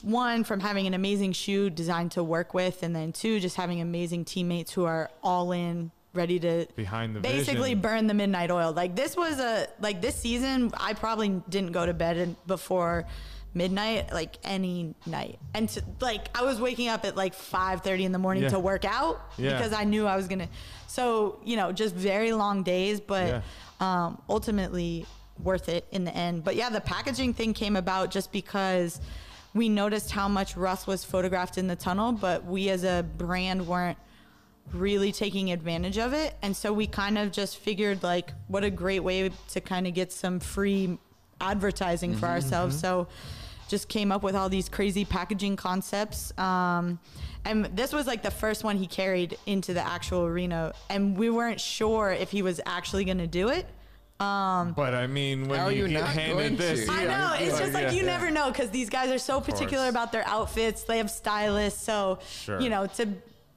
one, from having an amazing shoe designed to work with, and then two, just having amazing teammates who are all in, ready to Behind the basically vision. burn the midnight oil. Like this was this season, I probably didn't go to bed before midnight, like any night. And like I was waking up at like 5:30 in the morning Yeah. to work out Yeah. because I knew I was gonna. So you know, just very long days, but ultimately worth it in the end. But yeah, the packaging thing came about just because we noticed how much Russ was photographed in the tunnel, but we as a brand weren't really taking advantage of it. And so we kind of just figured like what a great way to kind of get some free advertising for ourselves. So just came up with all these crazy packaging concepts. And this was like the first one he carried into the actual arena, and we weren't sure if he was actually going to do it. But I mean, when How are you you get not handed going this, to? I know, it's just like you yeah. never know because these guys are so particular course. about their outfits. They have stylists, so Sure. you know, to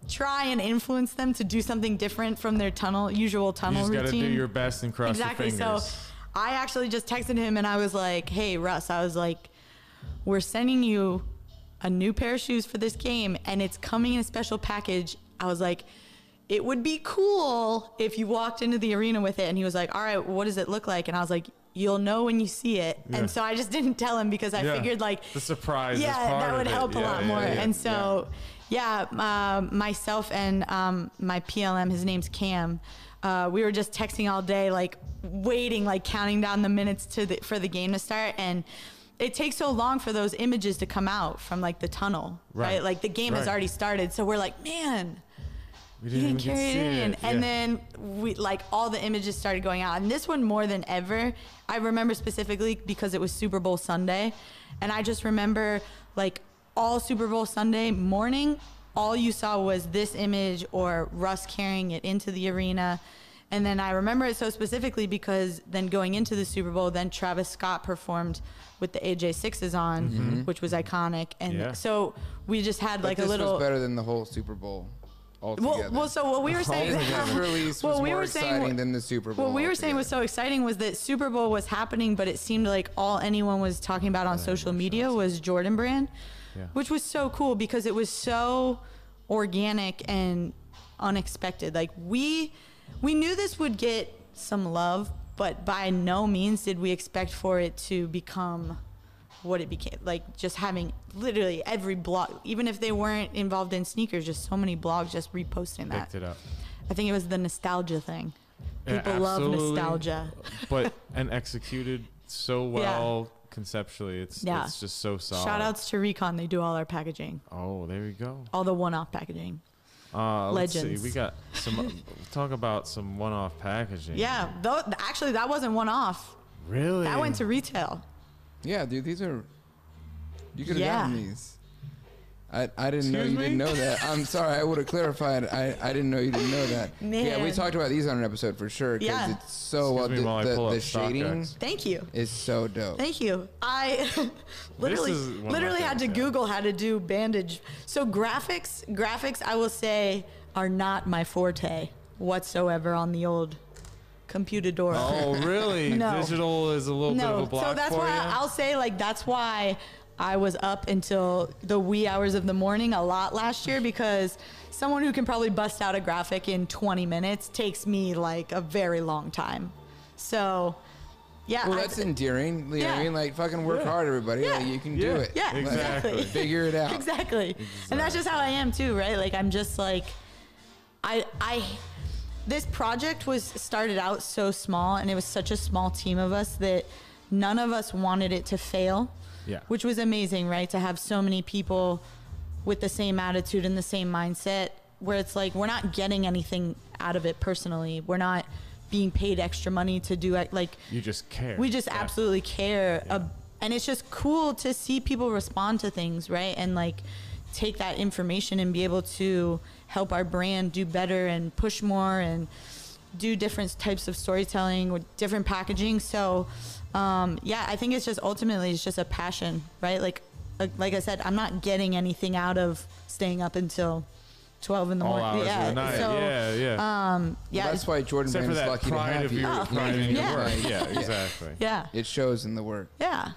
try and influence them to do something different from their usual You tunnel just got to routine. do your best and cross Exactly. your fingers. So I actually just texted him and I was like, "Hey Russ," I was like, "We're sending you a new pair of shoes for this game, and it's coming in a special package." I was like, "It would be cool if you walked into the arena with it." And he was like, "All right, what does it look like?" And I was like, "You'll know when you see it." Yeah. And so I just didn't tell him because I Yeah. figured like The surprise is yeah, part that of would it. help a Yeah, lot yeah, more. yeah. And so, myself and my PLM, his name's Cam, we were just texting all day, like waiting, like counting down the minutes for the game to start. And it takes so long for those images to come out from like the tunnel, right? Right. Like the game has Right. already started. So we're like, man, We you didn't can even carry it see in. it. And Yeah. then we like all the images started going out. And this one more than ever, I remember specifically because it was Super Bowl Sunday. And I just remember like all Super Bowl Sunday morning, all you saw was this image or Russ carrying it into the arena. And then I remember it so specifically because then going into the Super Bowl, then Travis Scott performed with the AJ6s on, which was iconic. And Yeah. so we just had But like this a little. was better than the whole Super Bowl altogether. Well, so what we were saying, the press release what was we more were saying exciting wa- than the Super Bowl. what we were saying was so exciting was that Super Bowl was happening, but it seemed like all anyone was talking about on social media was Jordan Brand, Yeah. which was so cool because it was so organic and unexpected. Like we knew this would get some love, but by no means did we expect for it to become what it became. Like just having literally every blog, even if they weren't involved in sneakers, just so many blogs just reposting that. Picked it up. I think it was the nostalgia thing. Yeah, People love absolutely. nostalgia. But and executed so well conceptually. It's just so solid. Shout outs to Recon. They do all our packaging, Oh, there you go. all the one-off packaging. Let's see. Legends. We got some. talk about some one-off packaging. Yeah, though actually that wasn't one-off. Really? That went to retail. Yeah, dude, these are. You could have Yeah. gotten these. I didn't know Excuse you me? didn't know that. I'm sorry. I would have clarified. I didn't know you didn't know that. Yeah, we Man. talked about these on an episode for sure because Yeah. it's so well. Excuse me while I pull The up shading StockX. Thank you. is so dope. Thank you. I literally is one of my literally had to favorites, yeah. Google how to do bandage. So graphics I will say are not my forte whatsoever on the old computador. Oh, really? No. Digital is a little bit of a No, block so that's for why you? I'll say like that's why I was up until the wee hours of the morning a lot last year because someone who can probably bust out a graphic in 20 minutes takes me like a very long time. So, yeah. Well, that's endearing. You know what I Yeah. mean? Like, fucking work Yeah. hard, everybody. Yeah. Like, you can Yeah. do it. Yeah, Like, exactly. Figure it out. Exactly. And that's just how I am too, right? Like I'm just like I this project was started out so small and it was such a small team of us that none of us wanted it to fail. Yeah. Which was amazing, right? To have so many people with the same attitude and the same mindset where it's like we're not getting anything out of it personally. We're not being paid extra money to do it like You just care. we just Yeah. absolutely care Yeah. and it's just cool to see people respond to things, right? And like take that information and be able to help our brand do better and push more and do different types of storytelling with different packaging. So yeah, I think it's just ultimately it's just a passion, right? Like I said, I'm not getting anything out of staying up until 12 in the All morning. hours Yeah. of the night. So, yeah, yeah. yeah. Well, that's why Jordan Except for Brand's that lucky to pride have of you. your, pride in your Yeah. work. Like, Yeah, exactly. yeah. It shows in the work. Yeah.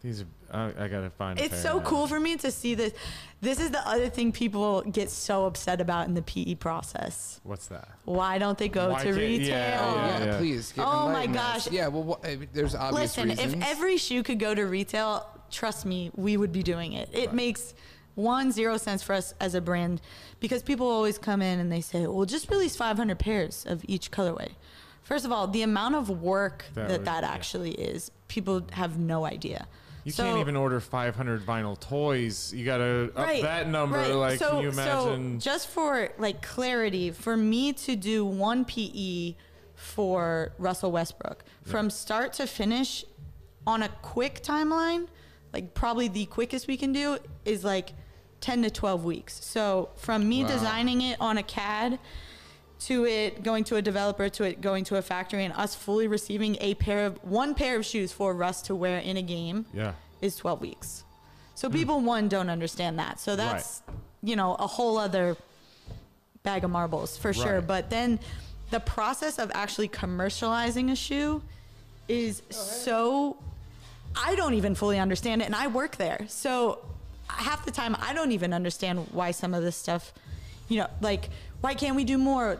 These are, I gotta find. a It's pair so now. cool for me to see this. This is the other thing people get so upset about in the PE process. What's that? Why don't they go Why to can't- retail? yeah, Yeah, please. Oh my enlighten us. gosh. Yeah, well, there's obvious Listen, reasons. if every shoe could go to retail, trust me, we would be doing it. It makes 0 sense for us as a brand because people always come in and they say, well, just release 500 pairs of each colorway. First of all, the amount of work that yeah. actually is, people have no idea. You So- can't even order 500 vinyl toys. You gotta up Right, that number. right. Like, so, can you imagine? So just for like clarity, for me to do one PE for Russell Westbrook from start to finish on a quick timeline, like probably the quickest we can do is like 10 to 12 weeks. So from me Wow. designing it on a CAD to it going to a developer to it going to a factory and us fully receiving one pair of shoes for Russ to wear in a game yeah. is 12 weeks. So people, one, don't understand that. So that's, a whole other bag of marbles for sure. Right. But then the process of actually commercializing a shoe is so, I don't even fully understand it. And I work there. So half the time I don't even understand why some of this stuff, like why can't we do more,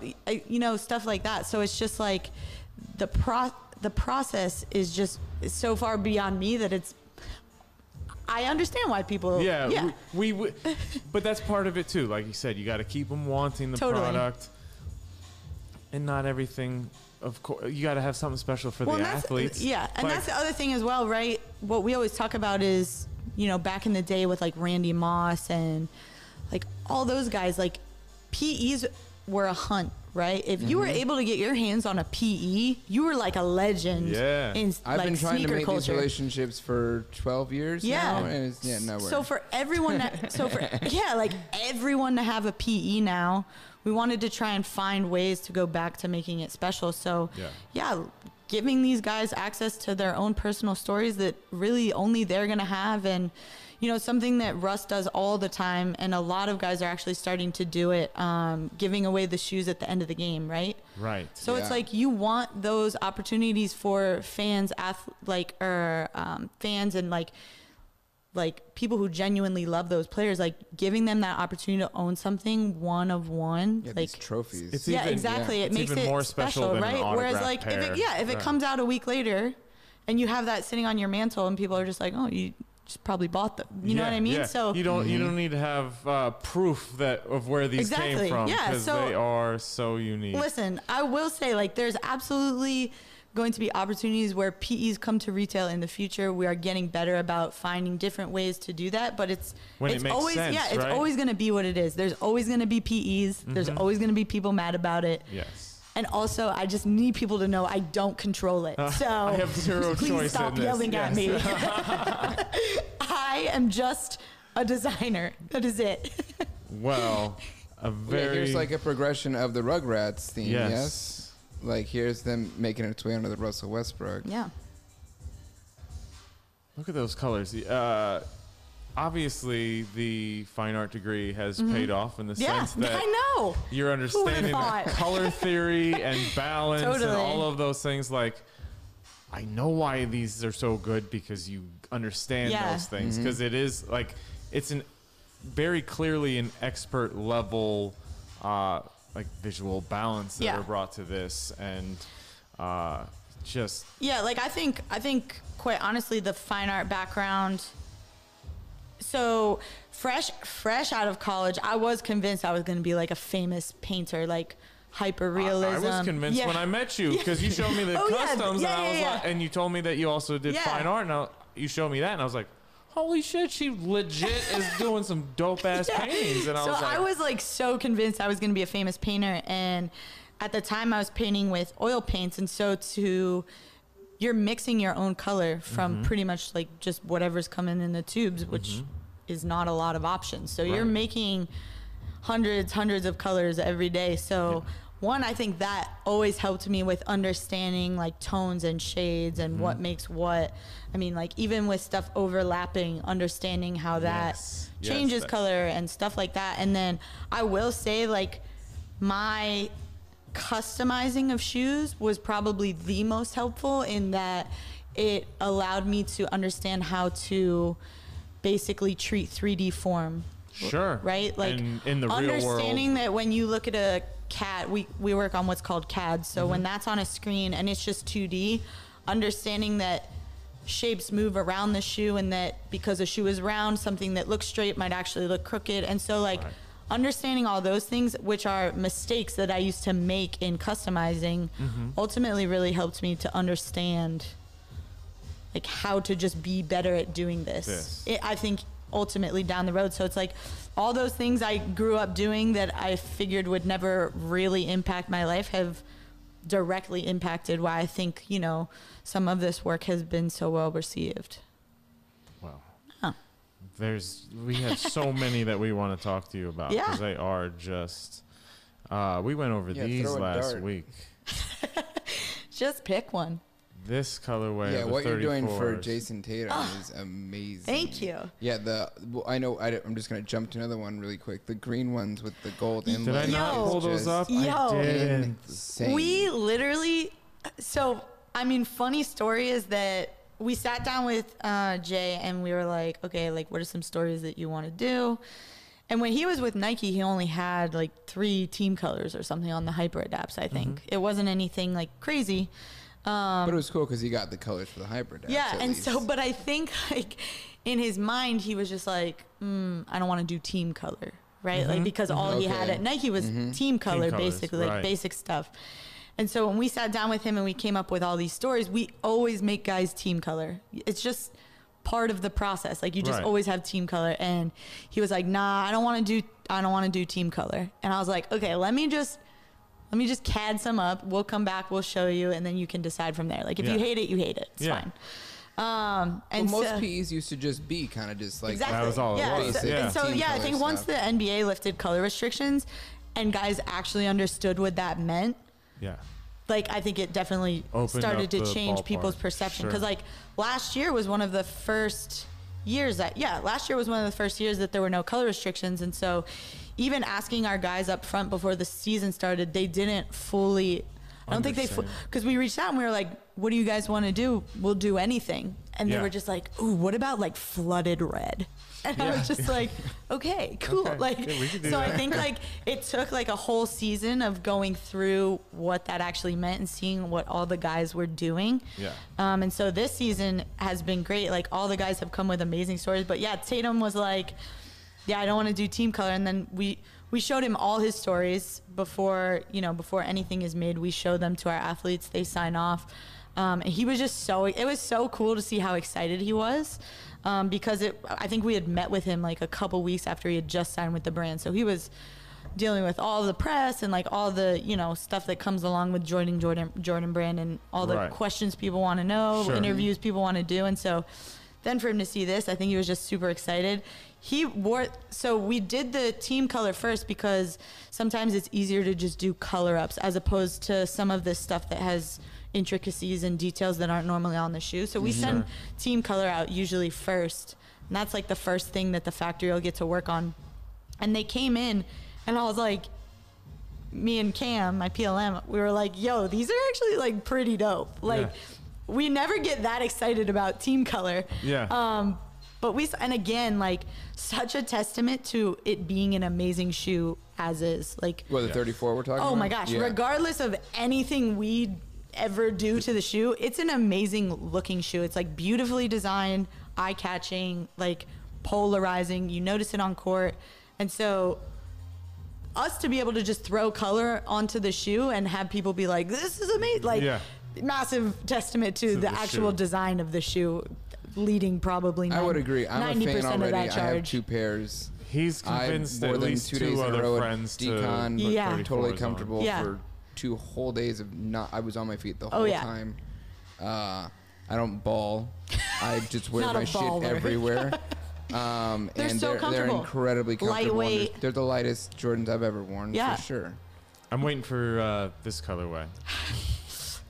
stuff like that. So it's just like the process is just so far beyond me that I understand why people. Yeah, we but that's part of it too. Like you said, you got to keep them wanting the Totally. product, and not everything. Of course, you got to have something special for the and that's- athletes. Yeah, and But- that's the other thing as well, right? What we always talk about is, back in the day with like Randy Moss and like all those guys, like PEs were a hunt, right? If you were able to get your hands on a PE, you were like a legend. Yeah. In I've like been trying to sneaker make these culture. relationships for 12 years Yeah. now, and it's nowhere. So for everyone, like everyone to have a PE now, we wanted to try and find ways to go back to making it special. So yeah, giving these guys access to their own personal stories that really only they're gonna have, and something that Russ does all the time, and a lot of guys are actually starting to do it, giving away the shoes at the end of the game, right? Right. So it's Yeah. like you want those opportunities for fans, fans and like people who genuinely love those players, like giving them that opportunity to own something one of one, yeah, like these trophies. It's yeah, even- exactly. yeah. It It's makes even it more special special, than an right? Whereas autographed like pair. if it Right. comes out a week later, and you have that sitting on your mantle, and people are just like, oh, you just probably bought them. You know what I mean? Yeah. So you don't need to have proof of where these Exactly. came from, Yeah, because so- they are so unique. listen, I will say, like, there's absolutely going to be opportunities where PEs come to retail in the future. We are getting better about finding different ways to do that, but it's When it it's makes always sense, it's right? always going to be what it is. There's always going to be PEs. There's always going to be people mad about it. Yes. And also, I just need people to know I don't control it. So I have zero please choice stop in this. yelling at Yes. me. I am just a designer. That is it. Well, a very Here's like a progression of the Rugrats theme. Yes. Yes. Like here's them making its way onto the Russell Westbrook. Yeah. Look at those colors. Obviously, the fine art degree has paid off in the Yeah, sense that I know. you're understanding thought? that color theory and balance and Totally. all of those things. Like, I know why these are so good because you understand Yeah. those things. Because it is like it's an very clearly an expert level, like visual balance that Yeah. are brought to this, and just Yeah, like I think quite honestly the fine art background. So fresh out of college, I was convinced I was going to be like a famous painter, like hyper realism. I was convinced when I met you because you showed me the Oh, yeah. customs, Yeah, and I was yeah, like, yeah. and you told me that you also did Yeah. fine art. And you showed me that, and I was like, holy shit, she legit is doing some dope ass Yeah. paintings. And I was like so convinced I was going to be a famous painter, and at the time I was painting with oil paints, and so you're mixing your own color from pretty much like just whatever's coming in the tubes, which is not a lot of options. So you're Right. making hundreds of colors every day. So one, I think that always helped me with understanding like tones and shades and what makes what. I mean, like even with stuff overlapping, understanding how that Yes. Yes, changes that- color and stuff like that. And then I will say like my customizing of shoes was probably the most helpful in that it allowed me to understand how to basically treat 3D form. Sure. Right? Like And in the real world. understanding that when you look at a CAD, we work on what's called CAD. So Mm-hmm. when that's on a screen and it's just 2D, understanding that shapes move around the shoe and that because a shoe is round, something that looks straight might actually look crooked. And so like Right. understanding all those things, which are mistakes that I used to make in customizing, ultimately really helped me to understand like how to just be better at doing this. I think ultimately down the road. So it's like all those things I grew up doing that I figured would never really impact my life have directly impacted why I think, you know, some of this work has been so well received. Well, Huh. we have so many that we want to talk to you about Yeah. because they are just. We went over Yeah, these throw a last dart. week. Just pick one. This colorway. Yeah, of the what you're doing for 34s. Jason Tatum is amazing. Thank you. Yeah, I'm just gonna jump to another one really quick. The green ones with the gold inlay. Did I not Yo. pull those up? Yo. I did. Insane. We literally, so I mean, funny story is that we sat down with Jay and we were like, okay, like what are some stories that you want to do? And when he was with Nike, he only had like 3 team colors or something on the Hyper Adapts, I think. It wasn't anything like crazy. But it was cool because he got the colors for the hybrid. Yeah, and so, but I think like in his mind, he was just like, I don't want to do team color, right? Like because all he had Okay. at Nike was team color, colors, basically, like right. basic stuff. And so when we sat down with him and we came up with all these stories, we always make guys team color. It's just part of the process. Like you just Right. always have team color. And he was like, nah, I don't want to do team color. And I was like, okay, let me just CAD some up. We'll come back. We'll show you, and then you can decide from there. Like if Yeah. you hate it, you hate it. It's Yeah. fine. And most so, PEs used to just be kind of just like exactly. That was all it yeah. was. So, Yeah. and so Team yeah, I color think once stuff. the NBA lifted color restrictions, and guys actually understood what that meant, Yeah. like I think it definitely Opened started up to the change ballpark. people's perception. Sure. Because like last year was one of the first years that there were no color restrictions, and so even asking our guys up front before the season started, they didn't fully. I don't think they, Understand. because we reached out and we were like, "What do you guys want to do? We'll do anything." And Yeah. they were just like, "Ooh, what about like flooded red?" And I was just like, "Okay, cool." Okay, Like, yeah, we could do so I that. think like it took like a whole season of going through what that actually meant and seeing what all the guys were doing. Yeah. And so this season has been great. Like all the guys have come with amazing stories. But yeah, Tatum was like, yeah, I don't want to do team color. And then we showed him all his stories before anything is made. We show them to our athletes. They sign off. And he was just it was so cool to see how excited he was. Because I think we had met with him like a couple weeks after he had just signed with the brand. So he was dealing with all the press and like all the, stuff that comes along with Jordan brand and all the Right. questions people want to know, Sure. interviews people want to do. And so then for him to see this, I think he was just super excited. So we did the team color first because sometimes it's easier to just do color ups as opposed to some of this stuff that has intricacies and details that aren't normally on the shoe. So we send team color out usually first, and that's like the first thing that the factory will get to work on. And they came in, and I was like, me and Cam, my PLM, we were like, yo, these are actually like pretty dope. Like, we never get that excited about team color. Yeah. But and again, like, such a testament to it being an amazing shoe as is. Like, What, the 34 we're talking about? oh my gosh, Yeah. regardless of anything we ever do to the shoe, it's an amazing looking shoe. It's like beautifully designed, eye catching, like polarizing. You notice it on court. And so us to be able to just throw color onto the shoe and have people be like, this is amazing. Like, massive testament to the actual shoe. design of the shoe, leading probably I would agree. I'm a 90% fan of already. that I have charge. 2 pairs. He's convinced more at than least 2 days two in a other row at friends to Decon, put Yeah. 34s totally on. comfortable Yeah. for 2 whole days of not. I was on my feet the Oh, whole yeah. time. I don't ball. I just wear Not a my shit baller. everywhere. They're and so they're comfortable. incredibly comfortable. and Lightweight. They're the lightest Jordans I've ever worn, Yeah. for sure. I'm waiting for this colorway.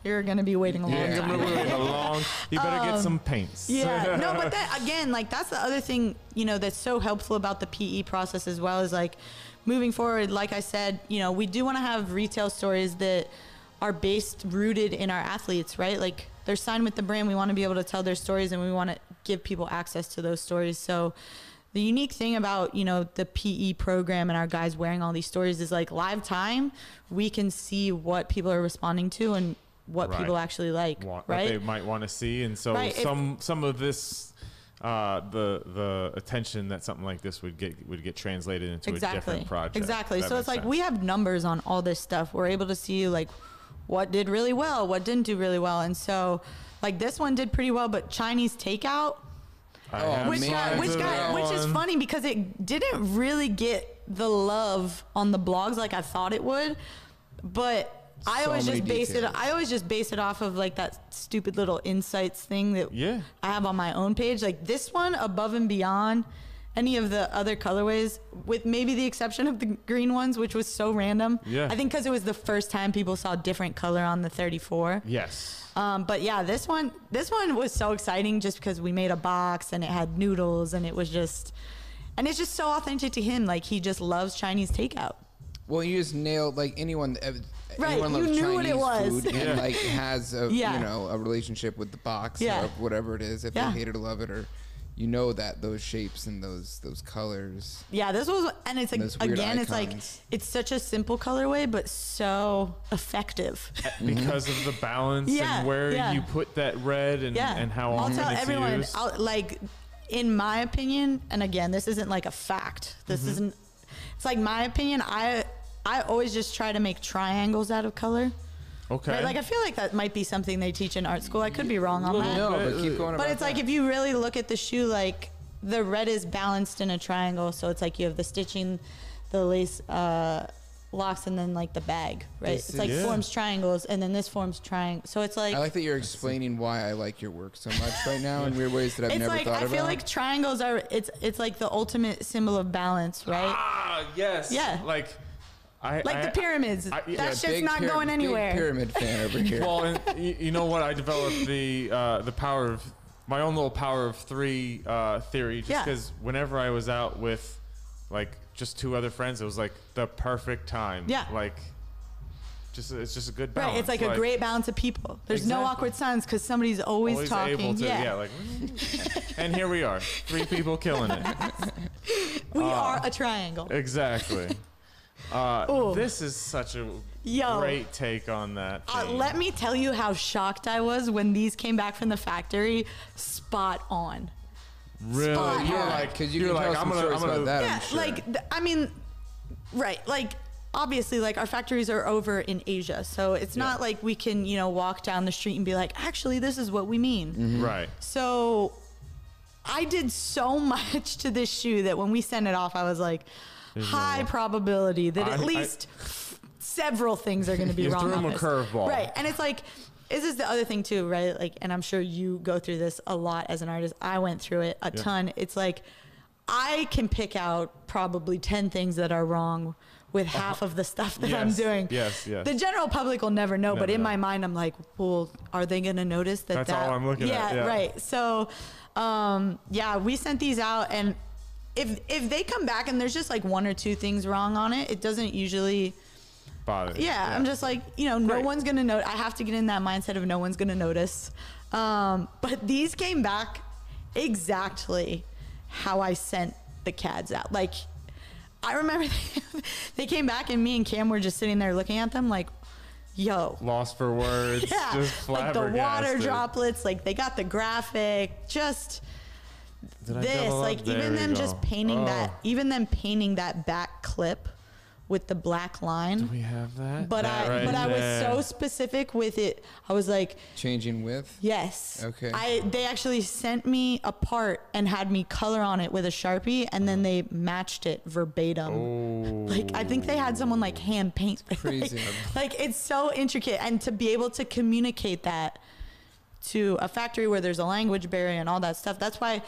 You're going to be waiting a long Yeah. time. You better get some paints. Yeah, no, but that again, like that's the other thing, you know, that's so helpful about the PE process as well, is like moving forward. Like I said, you know, we do want to have retail stories that are rooted in our athletes, right? Like they're signed with the brand. We want to be able to tell their stories, and we want to give people access to those stories. So the unique thing about, you know, the PE program and our guys wearing all these stories is like live time. We can see what people are responding to and what Right. people actually like, What right? they might want to see, and so Right, some of this the attention that something like this would get translated into a different project. Exactly. That So it's makes like sense. we have numbers on all this stuff. We're able to see like what did really well, what didn't do really well, and so like this one did pretty well, but Chinese takeout, I Oh, have which man. slides of that which is one. funny because it didn't really get the love on the blogs like I thought it would, but I So always many just base details. it. I always just base it off of like that stupid little insights thing that Yeah. I have on my own page. Like this one, above and beyond any of the other colorways, with maybe the exception of the green ones, which was so random. Yeah. I think because it was the first time people saw different color on the 34. Yes. But yeah, this one was so exciting just because we made a box and it had noodles and it was just, and it's just so authentic to him. Like he just loves Chinese takeout. Well, you just nailed like anyone. Right, Anyone you loves knew what it Chinese was. food and like has a Yeah. you know a relationship with the box Yeah. or whatever it is. If Yeah. they hate it or love it, or you know that those shapes and those colors. Yeah, this was, and it's like Those weird again, it's like icons. it's such a simple colorway, but so effective. Because of the balance Yeah, and where yeah. you put that red and, Yeah, and how I'll often tell it's everyone. used. Like, in my opinion, and again, this isn't like a fact. This Mm-hmm. isn't. It's like my opinion. I always just try to make triangles out of color. Okay. Right? Like I feel like that might be something they teach in art school. I could be wrong on that. No, but keep going. But about it's like that. if you really look at the shoe, like the red is balanced in a triangle, so it's like you have the stitching, the lace locks, and then like the bag, right? This It's like is- forms triangles, and then this forms triangle. So it's like I like that you're explaining why I like your work so much right now in weird ways that I've it's never like thought I about. feel like triangles are it's like the ultimate symbol of balance, right? Ah, yes. Yeah. Like Like the pyramids. yeah, That shit's big not going big anywhere. pyramid fan over here. Well, and you know what? I developed the power of my own little power of 3 theory, just Yeah. because whenever I was out with like just 2 other friends, it was like the perfect time. Yeah. Like it's just a good balance. Right, it's like a great balance of people. There's no Exactly. awkward silence because somebody's always talking. able to, yeah, like, and here we are, 3 people killing it. we are a triangle. Exactly. Ooh. This is such a Yo. great take on that. theme. Let me tell you how shocked I was when these came back from the factory. Spot on. Really, spot you're on. like, because you you're can tell like, some stories about that. Yeah, I'm sure. like I mean, right? Like obviously, like our factories are over in Asia, so it's not like we can walk down the street and be like, actually, this is what we mean. Right. So I did so much to this shoe that when we sent it off, I was like, high probability that at I- least several things are going to be You wrong. threw on him a this. curveball. Right? And it's like this is the other thing too, right? Like, and I'm sure you go through this a lot as an artist. I went through it a ton. It's like, I can pick out probably 10 things that are wrong with half of the stuff that I'm doing. Yes. The general public will never know, but in my mind, I'm like, well, are they going to notice that? That's all I'm looking at. Yeah, right. So, we sent these out, and if they come back and there's just like 1 or 2 things wrong on it, it doesn't usually bother. Yeah, I'm just like, no one's going to know. I have to get in that mindset of no one's going to notice. But these came back exactly how I sent the CADs out. Like, I remember they came back and me and Cam were just sitting there looking at them like, yo. Lost for words. Yeah. Just like the water flabbergasted. droplets, like they got the graphic, just Did I this, double up? like There even we them go. just painting that back clip with the black line. Do we have that? But That right I was there. so specific with it. I was like, Changing width. yes. Okay. They actually sent me a part and had me color on it with a Sharpie, and then they matched it verbatim. Oh. Like, I think they had someone like hand paint. Crazy. Like it's so intricate, and to be able to communicate that to a factory where there's a language barrier and all that stuff. That's why,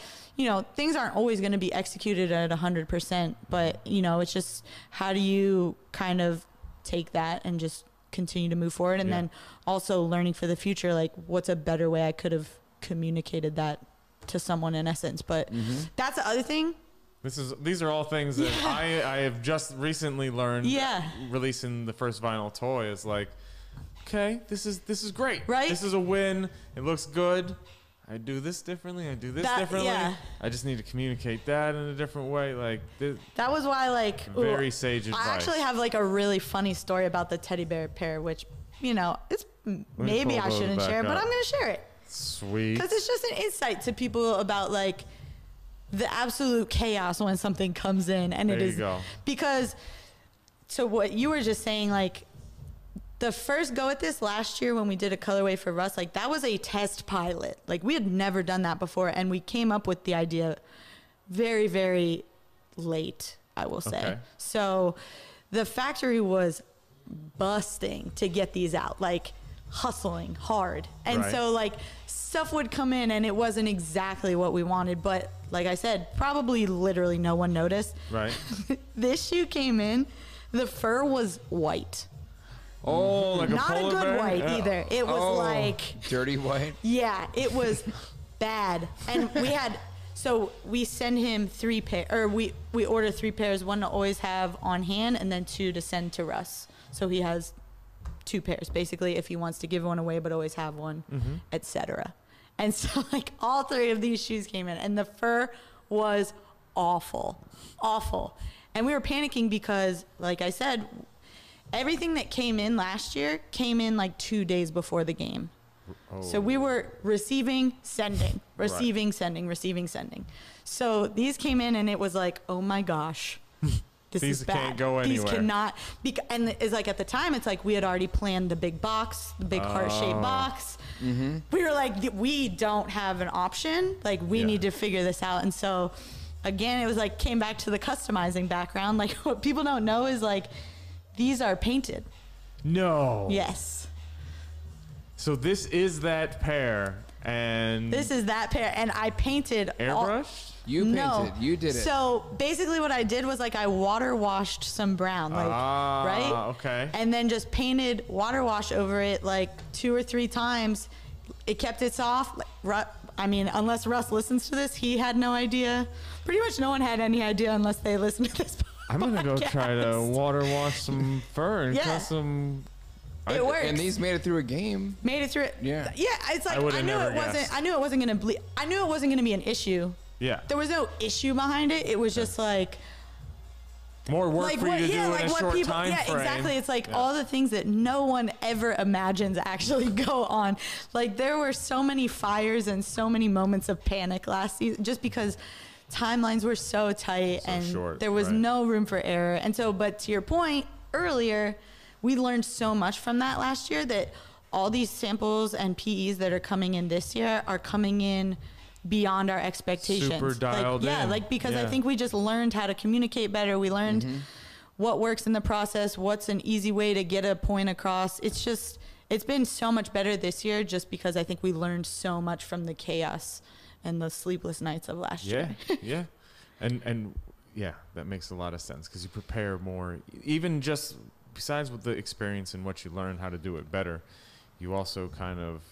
things aren't always going to be executed at 100%, but it's just how do you kind of take that and just continue to move forward, and then also learning for the future, like what's a better way I could have communicated that to someone in essence. But that's the other thing. These are all things that I have just recently learned. Yeah. Releasing the first vinyl toy is like, okay, this is great. Right? This is a win. It looks good. I do this differently. I do this differently. Yeah. I just need to communicate that in a different way. Like That was why, like, very sage advice. I actually have like a really funny story about the teddy bear pair, which it's maybe pull I those shouldn't back share, but up. I'm gonna share it Sweet. because it's just an insight to people about like the absolute chaos when something comes in, and There it you is go. because to what you were just saying, like. The first go at this last year when we did a colorway for Russ, like that was a test pilot. Like we had never done that before, and we came up with the idea very, very late, I will say. Okay. So the factory was busting to get these out, like hustling hard. And Right. so like stuff would come in and it wasn't exactly what we wanted, but like I said, probably literally no one noticed. Right. This shoe came in, the fur was white. Oh, like Not a a polar good bear? white Yeah. either. It was like, dirty white. yeah, it was bad. And we send him 3 pair, or we order 3 pairs, 1 to always have on hand and then 2 to send to Russ. So he has 2 pairs basically if he wants to give one away but always have one, etc. And so like all 3 of these shoes came in and the fur was awful. And we were panicking because like I said, everything that came in last year came in like 2 days before the game. So we were receiving, sending. So these came in and it was like, oh my gosh, this These is bad. can't go These anywhere. cannot. And it's like at the time, it's like we had already planned the big box, the big heart-shaped box. We were like, we don't have an option. Like we Yeah. need to figure this out. And so again, it was like came back to the customizing background. Like what people don't know is like, these are painted. No. Yes. So this is that pair, and This is that pair. And I painted all- airbrushed. You painted. You did it. So basically what I did was like I water washed some brown, like, right? Okay. And then just painted water wash over it like 2 or 3 times. It kept it soft. I mean, unless Russ listens to this, he had no idea. Pretty much no one had any idea unless they listened to this podcast. I'm gonna go try to water wash some fur and Yeah. cut some. It works. And these made it through a game. Made it through it. Yeah. Yeah, it's like I would've I knew never it wasn't guessed. I knew it wasn't going to bleed. I knew it wasn't going to be an issue. Yeah. There was no issue behind it. It was just like More work like for you to do in a short time yeah, frame. exactly. It's like Yeah. all the things that no one ever imagines actually go on. Like there were so many fires and so many moments of panic last season just because timelines were so tight and short, there was right. no room for error. And so, but to your point earlier, we learned so much from that last year that all these samples and PEs that are coming in this year are coming in beyond our expectations. Super dialed yeah, in. like because I Yeah. think we just learned how to communicate better. We learned what works in the process, what's an easy way to get a point across. It's been so much better this year just because I think we learned so much from the chaos and the sleepless nights of last year. Yeah. And yeah, that makes a lot of sense because you prepare more, even just besides with the experience and what you learn how to do it better, you also kind of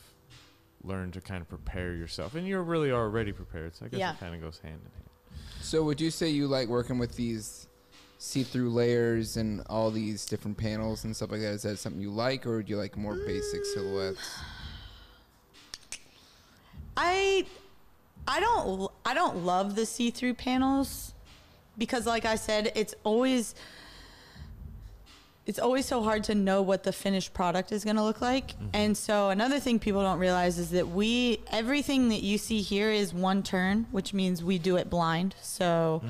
learn to kind of prepare yourself, and you're really already prepared. So I guess it kind of goes hand in hand. So would you say you like working with these see-through layers and all these different panels and stuff like that? Is that something you like, or do you like more basic silhouettes? I don't love the see-through panels because, like I said, it's always so hard to know what the finished product is going to look like. Mm-hmm. And so another thing people don't realize is that everything that you see here is one turn, which means we do it blind. So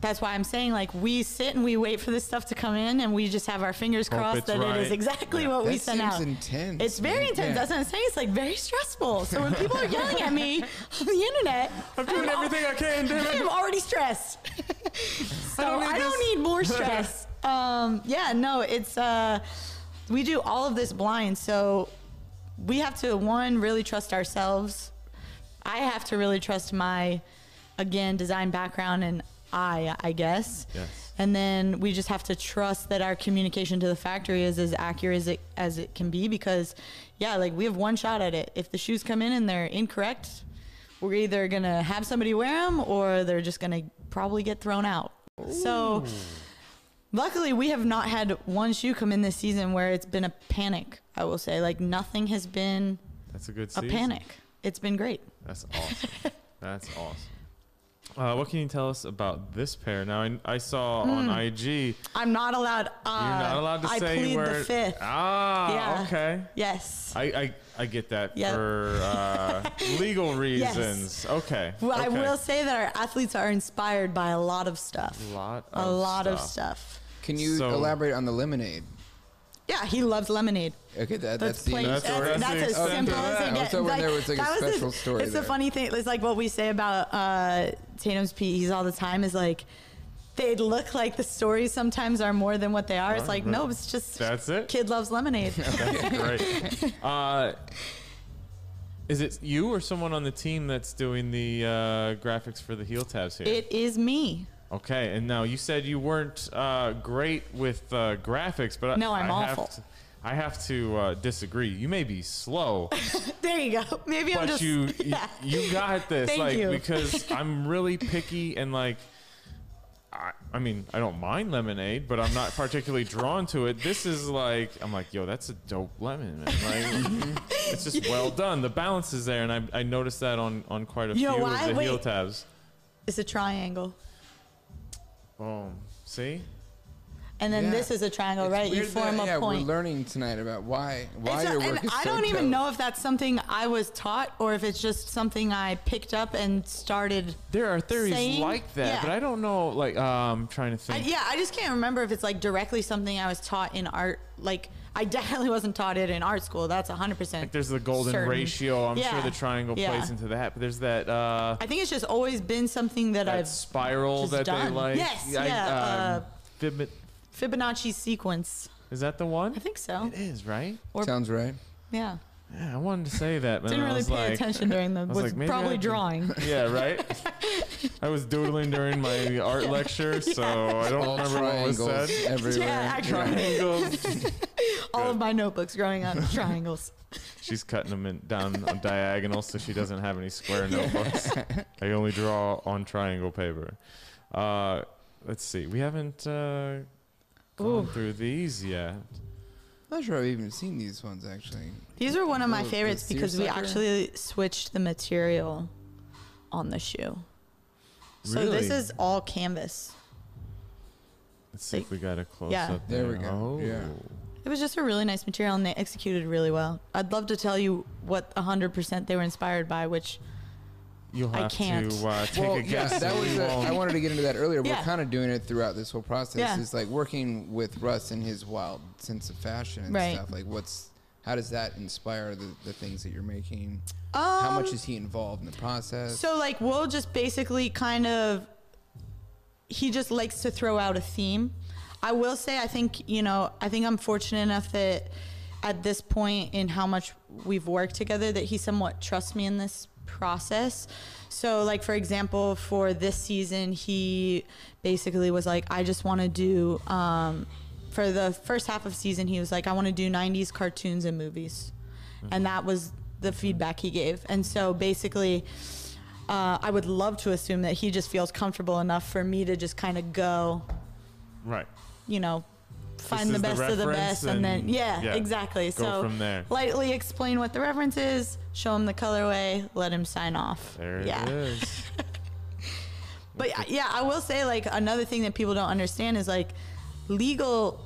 that's why I'm saying, like, we sit and we wait for this stuff to come in, and we just have our fingers crossed that it is exactly what we sent out. That seems intense. It's very intense. That's what I'm saying. It's like very stressful. So when people are yelling at me on the internet, I'm doing everything I can, damn it. I'm already stressed. So I don't need more stress. We do all of this blind. So we have to, really trust ourselves. I have to really trust my, again, design background and I guess. Yes. And then we just have to trust that our communication to the factory is as accurate as it can be because, like, we have one shot at it. If the shoes come in and they're incorrect, we're either going to have somebody wear them or they're just going to probably get thrown out. Ooh. So luckily we have not had one shoe come in this season where it's been a panic, I will say. Like, nothing has been That's a good season. panic. It's been great. That's awesome. That's awesome. What can you tell us about this pair? Now, I saw on IG. I'm not allowed. You're not allowed to I say plead where. the fifth. Okay. Yes. I get that Yep. for legal reasons. Yes. Okay. Well, I okay. will say that our athletes are inspired by a lot of stuff. A lot of stuff. Can you elaborate on the lemonade? Yeah, he loves lemonade. Okay, that's plain. That's as simple as it gets. So there was like a special story. It's the funny thing. It's like what we say about Tatum's PEs all the time is like they look like the stories sometimes are more than what they are. It's like no, it's just that's it. Kid loves lemonade. That's great. Is it you or someone on the team that's doing the graphics for the heel tabs here? It is me. Okay, and now you said you weren't great with graphics, but no, I'm awful. I have to disagree. You may be slow. There you go. Maybe I'm just. But you got this. Thank you. Because I'm really picky and like. I mean, I don't mind lemonade, but I'm not particularly drawn to it. This is like, I'm like, yo, that's a dope lemon, man. Like, it's just well done. The balance is there, and I noticed that on quite a few of the heel tabs. It's a triangle. Boom. See? And then this is a triangle, right? You form a point. We're learning tonight about why your work is so I don't even know if that's something I was taught or if it's just something I picked up and started. There are theories saying. like that, but I don't know. Like, I'm trying to think. I just can't remember if it's like directly something I was taught in art. Like, I definitely wasn't taught it in art school. That's 100%. Like, there's the golden ratio. I'm sure the triangle plays into that. But there's that. I think it's just always been something that I've spiral just that done. they like. Yes. Fibonacci sequence. Is that the one? I think so. It is, right? Sounds right. Yeah. Yeah, I wanted to say that, but didn't really pay attention during the. Was probably drawing. Yeah, right. I was doodling during my art lecture, so I don't remember what was said. Everywhere. Yeah, triangles. All of my notebooks growing up, triangles. She's cutting them down on diagonal, so she doesn't have any square notebooks. I only draw on triangle paper. Let's see. We haven't gone through these yet. I'm not sure I've even seen these ones, actually. These are one of my favorites because we actually switched the material on the shoe. So this is all canvas. Let's see if we got a close up there. There we go. Yeah. It was just a really nice material, and they executed really well. I'd love to tell you what 100% they were inspired by, which you'll have I can't. to take a guess. That was I wanted to get into that earlier. Yeah. We're kind of doing it throughout this whole process. Yeah. It's like working with Russ and his wild sense of fashion and stuff. Like, how does that inspire the things that you're making? How much is he involved in the process? So, like, we'll just basically kind of he just likes to throw out a theme. I will say, I think I'm fortunate enough that at this point in how much we've worked together that he somewhat trusts me in this process. So like, for example, for this season, he basically was like, I just want to do, for the first half of season, he was like, I want to do 90s cartoons and movies. And that was the feedback he gave. And so basically, I would love to assume that he just feels comfortable enough for me to just kind of go, Right. Find This the is the best of the reference best, and then yeah, exactly. go So from there. lightly explain what the reference is, show him the colorway, let him sign off. There yeah. it is. But yeah, I will say, like, another thing that people don't understand is like legal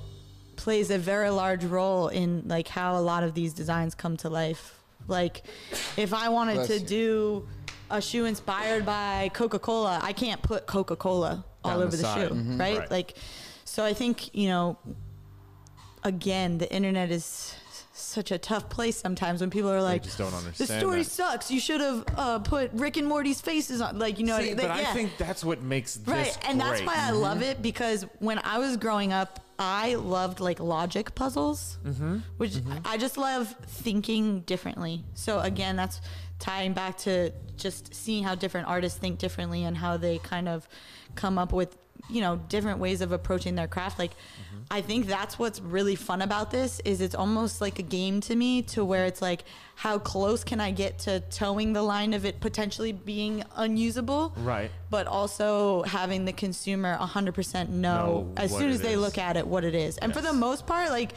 plays a very large role in like how a lot of these designs come to life. Like, if I wanted Bless to you. do a shoe inspired by Coca-Cola, I can't put Coca-Cola all Down the over the side. shoe, Mhm. right? Right. Like, so I think, again, the internet is such a tough place sometimes when people are like, just don't the understand story that. sucks. You should have put Rick and Morty's faces on. Like, See, but I think that's what makes this right, and that's great. why I love it, because when I was growing up, I loved like logic puzzles, which I just love thinking differently. So again, that's tying back to just seeing how different artists think differently and how they kind of come up with, different ways of approaching their craft. Like, I think that's what's really fun about this is it's almost like a game to me, to where it's like, how close can I get to towing the line of it potentially being unusable? Right. But also having the consumer 100% know as what soon as it they is. look at it what it is. And for Yes. the most part, like,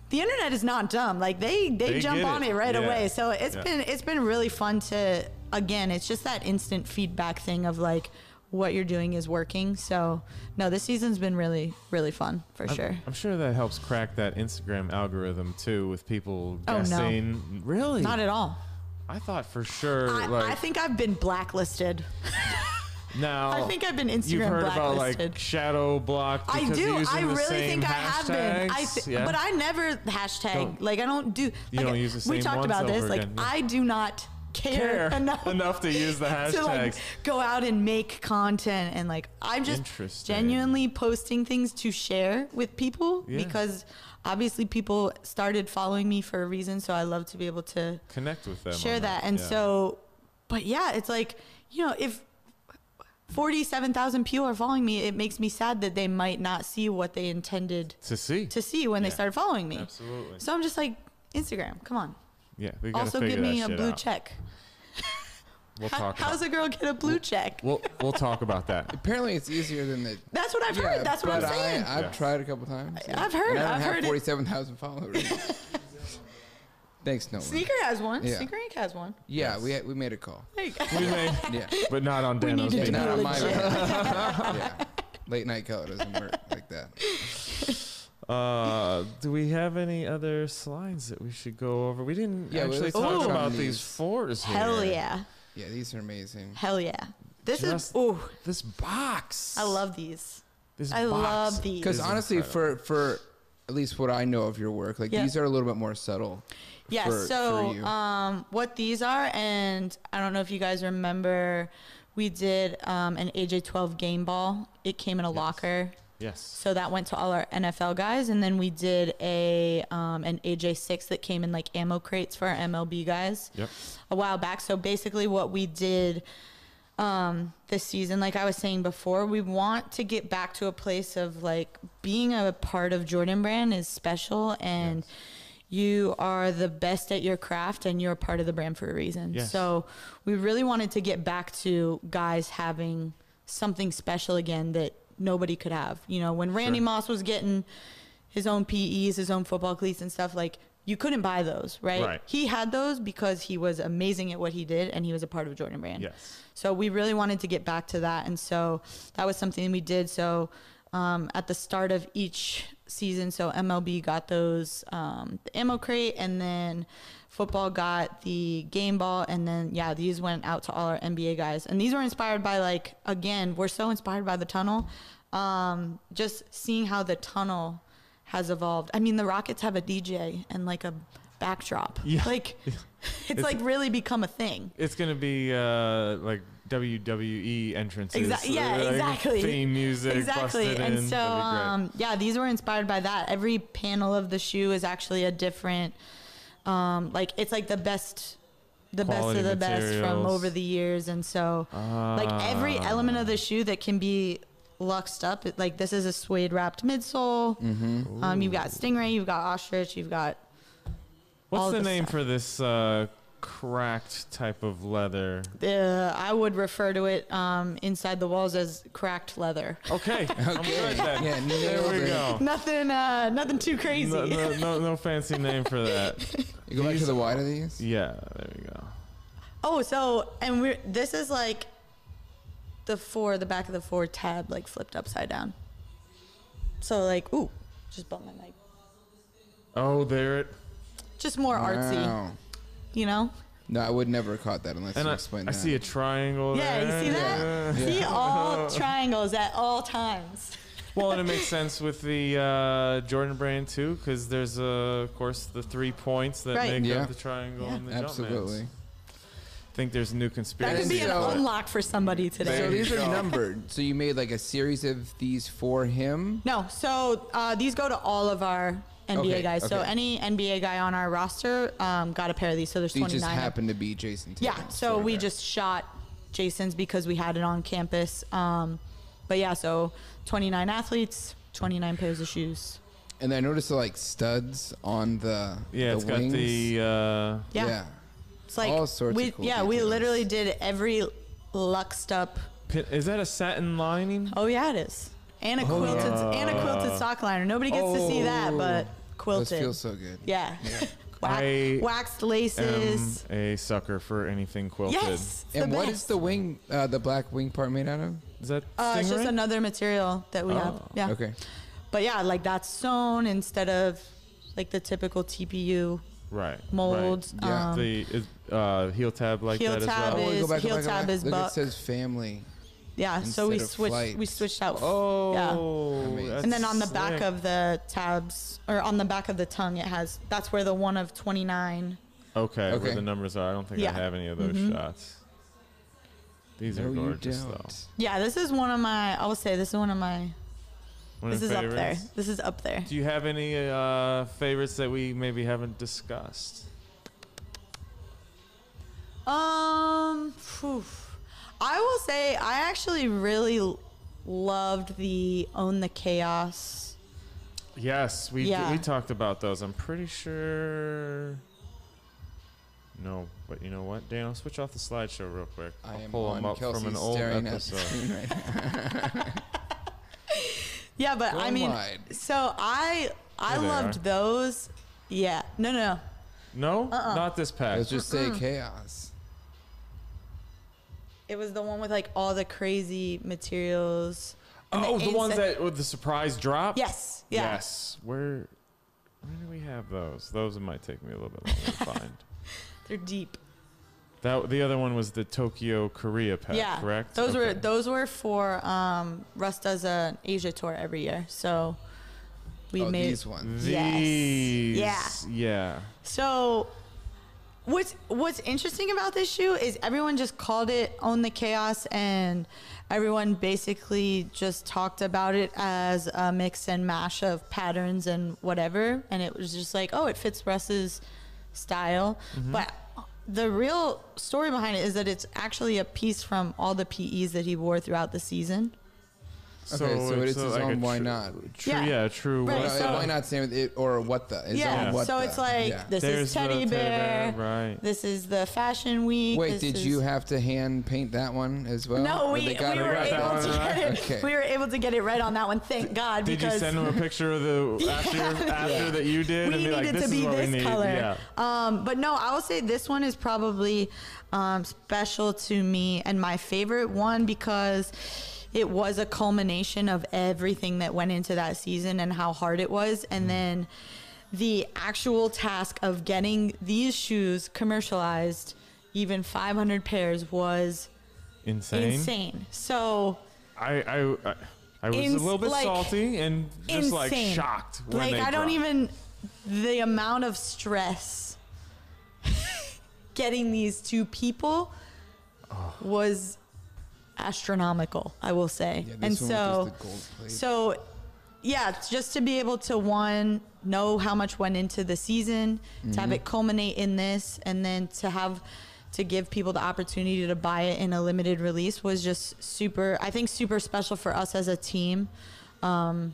the internet is not dumb. Like, they jump get on it. it right Yeah. away. So Yeah. it's been really fun to, again, it's just that instant feedback thing of like, what you're doing is working. So no, this season's been really, really fun for sure. I'm sure that helps crack that Instagram algorithm too, with people Oh, no. guessing. Really? Not at all. I thought for sure. I think I've been blacklisted. now I think I've been Instagram You've heard about blacklisted. like shadow blocked. I because do. you're using I the really same think I have been. hashtags? Yeah? But I never hashtag. Don't- Like, I don't do. You Like, don't use the we same talked ones about this. over Like, again, yeah. I do not care enough to use the hashtags. to like go out and make content, and like I'm just Interesting. genuinely posting things to share with people, Yeah. because obviously people started following me for a reason, so I love to be able to Connect with them. share on that. And yeah. so, but yeah, it's like, if 47,000 people are following me, it makes me sad that they might not see what they intended to see. to see when they Yeah. started following me. Absolutely. So I'm just like, Instagram, come on. Yeah. We gotta Also figure give me that a shit blue out. check. We'll talk. How's a girl get a blue check? We'll talk about that. Apparently, it's easier than the. That's what I've heard. That's what I'm but saying. I've Yeah. tried a couple times. I've heard- And I don't I've have heard it. 47,000 followers. Thanks, Nolan. Sneaker has one. Yeah. Sneaker Inc. has one. Yeah, we made a call. Like, We may, Yeah. but not on We need Dano's to do behalf. Not on my legit. yeah. Late night call doesn't work like that. Do we have any other slides that we should go over? We didn't Yeah, actually let's talk touch on about these. these fours here. hell yeah. Yeah, these are amazing. Hell yeah. This Just- is, ooh, This box. I love these. this I box. love these. Because is honestly, for at least what I know of your work, like Yeah. these are a little bit more subtle. Yeah, for so you. what these are, and I don't know if you guys remember, we did an AJ12 game ball. It came in a locker. Yes. So that went to all our NFL guys, and then we did an AJ6 that came in like ammo crates for our MLB guys Yep. a while back. So basically, what we did this season, like I was saying before, we want to get back to a place of like being a part of Jordan Brand is special, and Yes. you are the best at your craft, and you're a part of the brand for a reason. Yes. So we really wanted to get back to guys having something special again that nobody could have. When Randy Sure. Moss was getting his own PEs, his own football cleats and stuff, like, you couldn't buy those, right? Right. He had those because he was amazing at what he did, and he was a part of Jordan Brand. Yes. So we really wanted to get back to that, and so that was something we did. So at the start of each season, so MLB got those the ammo crate, and then football got the game ball, and then these went out to all our NBA guys, and these were inspired by, like, again, we're so inspired by the tunnel, just seeing how the tunnel has evolved. I mean, the Rockets have a DJ and like a backdrop. Yeah. Like, it's like really become a thing. It's gonna be like WWE entrances. Yeah, like exactly. Theme music. Exactly. Busted And in. so, That'd be great. yeah, these were inspired by that. Every panel of the shoe is actually a different, like, it's like the best Quality of the best from materials. over the years. And so, like, every element of the shoe that can be luxed up, like, this is a suede wrapped midsole. You've got Stingray, you've got Ostrich, you've got all What's the the name stuff. for this cracked type of leather? I would refer to it inside the walls as cracked leather. Okay. I'm good then. Yeah, There nailed we it. go. Nothing too crazy. No fancy name for that. You go back to the wide of these? Yeah, there we go. Oh, so and this is like the back of the 4 tab like flipped upside down. So like, ooh, just bumped my mic. Oh, there it. Just more artsy, Wow. you know? No, I would never have caught that unless And you I explained I that. see a triangle Yeah, there. you see that? Yeah. See all triangles at all times. Well, and it makes sense with the Jordan brand too, because there's of course the 3 points that Right. make Yeah. up the triangle Yeah. and the Absolutely. Jumpmans. I think there's a new That conspiracy. could be an so- unlock for somebody today. So There these you are go. numbered. So you made like a series of these for him. No, so these go to all of our NBA Okay, guys. So okay. any NBA guy on our roster got a pair of these. So there's These 29. just happen to be Jason Tatum's. Yeah, so we photograph. just shot Jason's because we had it on campus. But yeah, so 29 athletes, 29 pairs of shoes. And I noticed the like studs on the Yeah, it's got wings. the. Yeah. It's like all sorts we of cool we details. literally did every luxed up. Is that a satin lining? Oh yeah, it is. And a quilted sock liner. Nobody gets to see that, but Those quilted. feel so good. Yeah. I Waxed am laces. a sucker for anything quilted. Yes. it's And the what best. is the wing, the black wing part made out of? Is that It's just Stingray? another material that we have. Oh, Yeah. Okay. But yeah, like that's sewn instead of like the typical TPU Right. molds. Right. Yeah. The heel tab like Heel that tab as well. is- go back, heel go back, go tab back. is Look, buck. it says family. Yeah, so we instead of flight. switched out. Oh, Amazing. that's And then on the back slick. of the tabs or on the back of the tongue, it has that's where the one of 29. Okay, Okay. where the numbers are. I don't think Yeah. Mm-hmm. I have any of those shots. These are No, you gorgeous don't. though. Yeah, this is one of my. I will say this is one of my. One This of is your up there. favorites? This is up there. Do you have any favorites that we maybe haven't discussed? Phew. I will say I actually really loved the Own the Chaos. Yes, we Yeah. we talked about those. I'm pretty sure. No, but you know what, Dan? I'll switch off the slideshow real quick. I I'll am pull on them up Kelsey from an old staring at the episode. screen right now. Yeah, but Go I mean, wide. so I Here they loved are. those. Yeah, no. No, not this pack. Let's just say chaos. It was the one with like all the crazy materials. and Oh, the ones inside- that with the surprise drop. Yes. Yeah. Yes. Where do we have those? Those might take me a little bit longer to find. They're deep. That the other one was the Tokyo Korea pack, Yeah. correct? Those Okay. were for Russ does an Asia tour every year, so we Oh, made these ones. Yes. These. Yeah. Yeah. So what's interesting about this shoe is everyone just called it Own the Chaos, and everyone basically just talked about it as a mix and mash of patterns and whatever, and it was just like, oh, it fits Russ's style. But the real story behind it is that it's actually a piece from all the PEs that he wore throughout the season. Okay, so it it's is his like a own why true- not? True, Yeah. yeah, true. Right, Why- so- why not say it or what the? His Yeah, own what so the. it's like Yeah. this There's is the Teddy Bear. right. This is the Fashion Week. Wait, this did is- you have to hand paint that one as well? No, Or we they got it were right? that able one to right? get it. Okay. We were able to get it right on that one. Thank God, Did because you send him a picture of the after that you did we and be like, needed this to is be what we this need? color. Yeah. But no, I will say this one is probably special to me and my favorite one because it was a culmination of everything that went into that season and how hard it was. And then the actual task of getting these shoes commercialized, even 500 pairs, was insane. So I was a little bit like, salty and just like insane. shocked when like they I don't dropped. even the amount of stress getting these two people was astronomical, I will say. Yeah, And this one so, with just the gold plate. so yeah, just to be able to know how much went into the season, to have it culminate in this, and then to give people the opportunity to buy it in a limited release was just super special for us as a team. And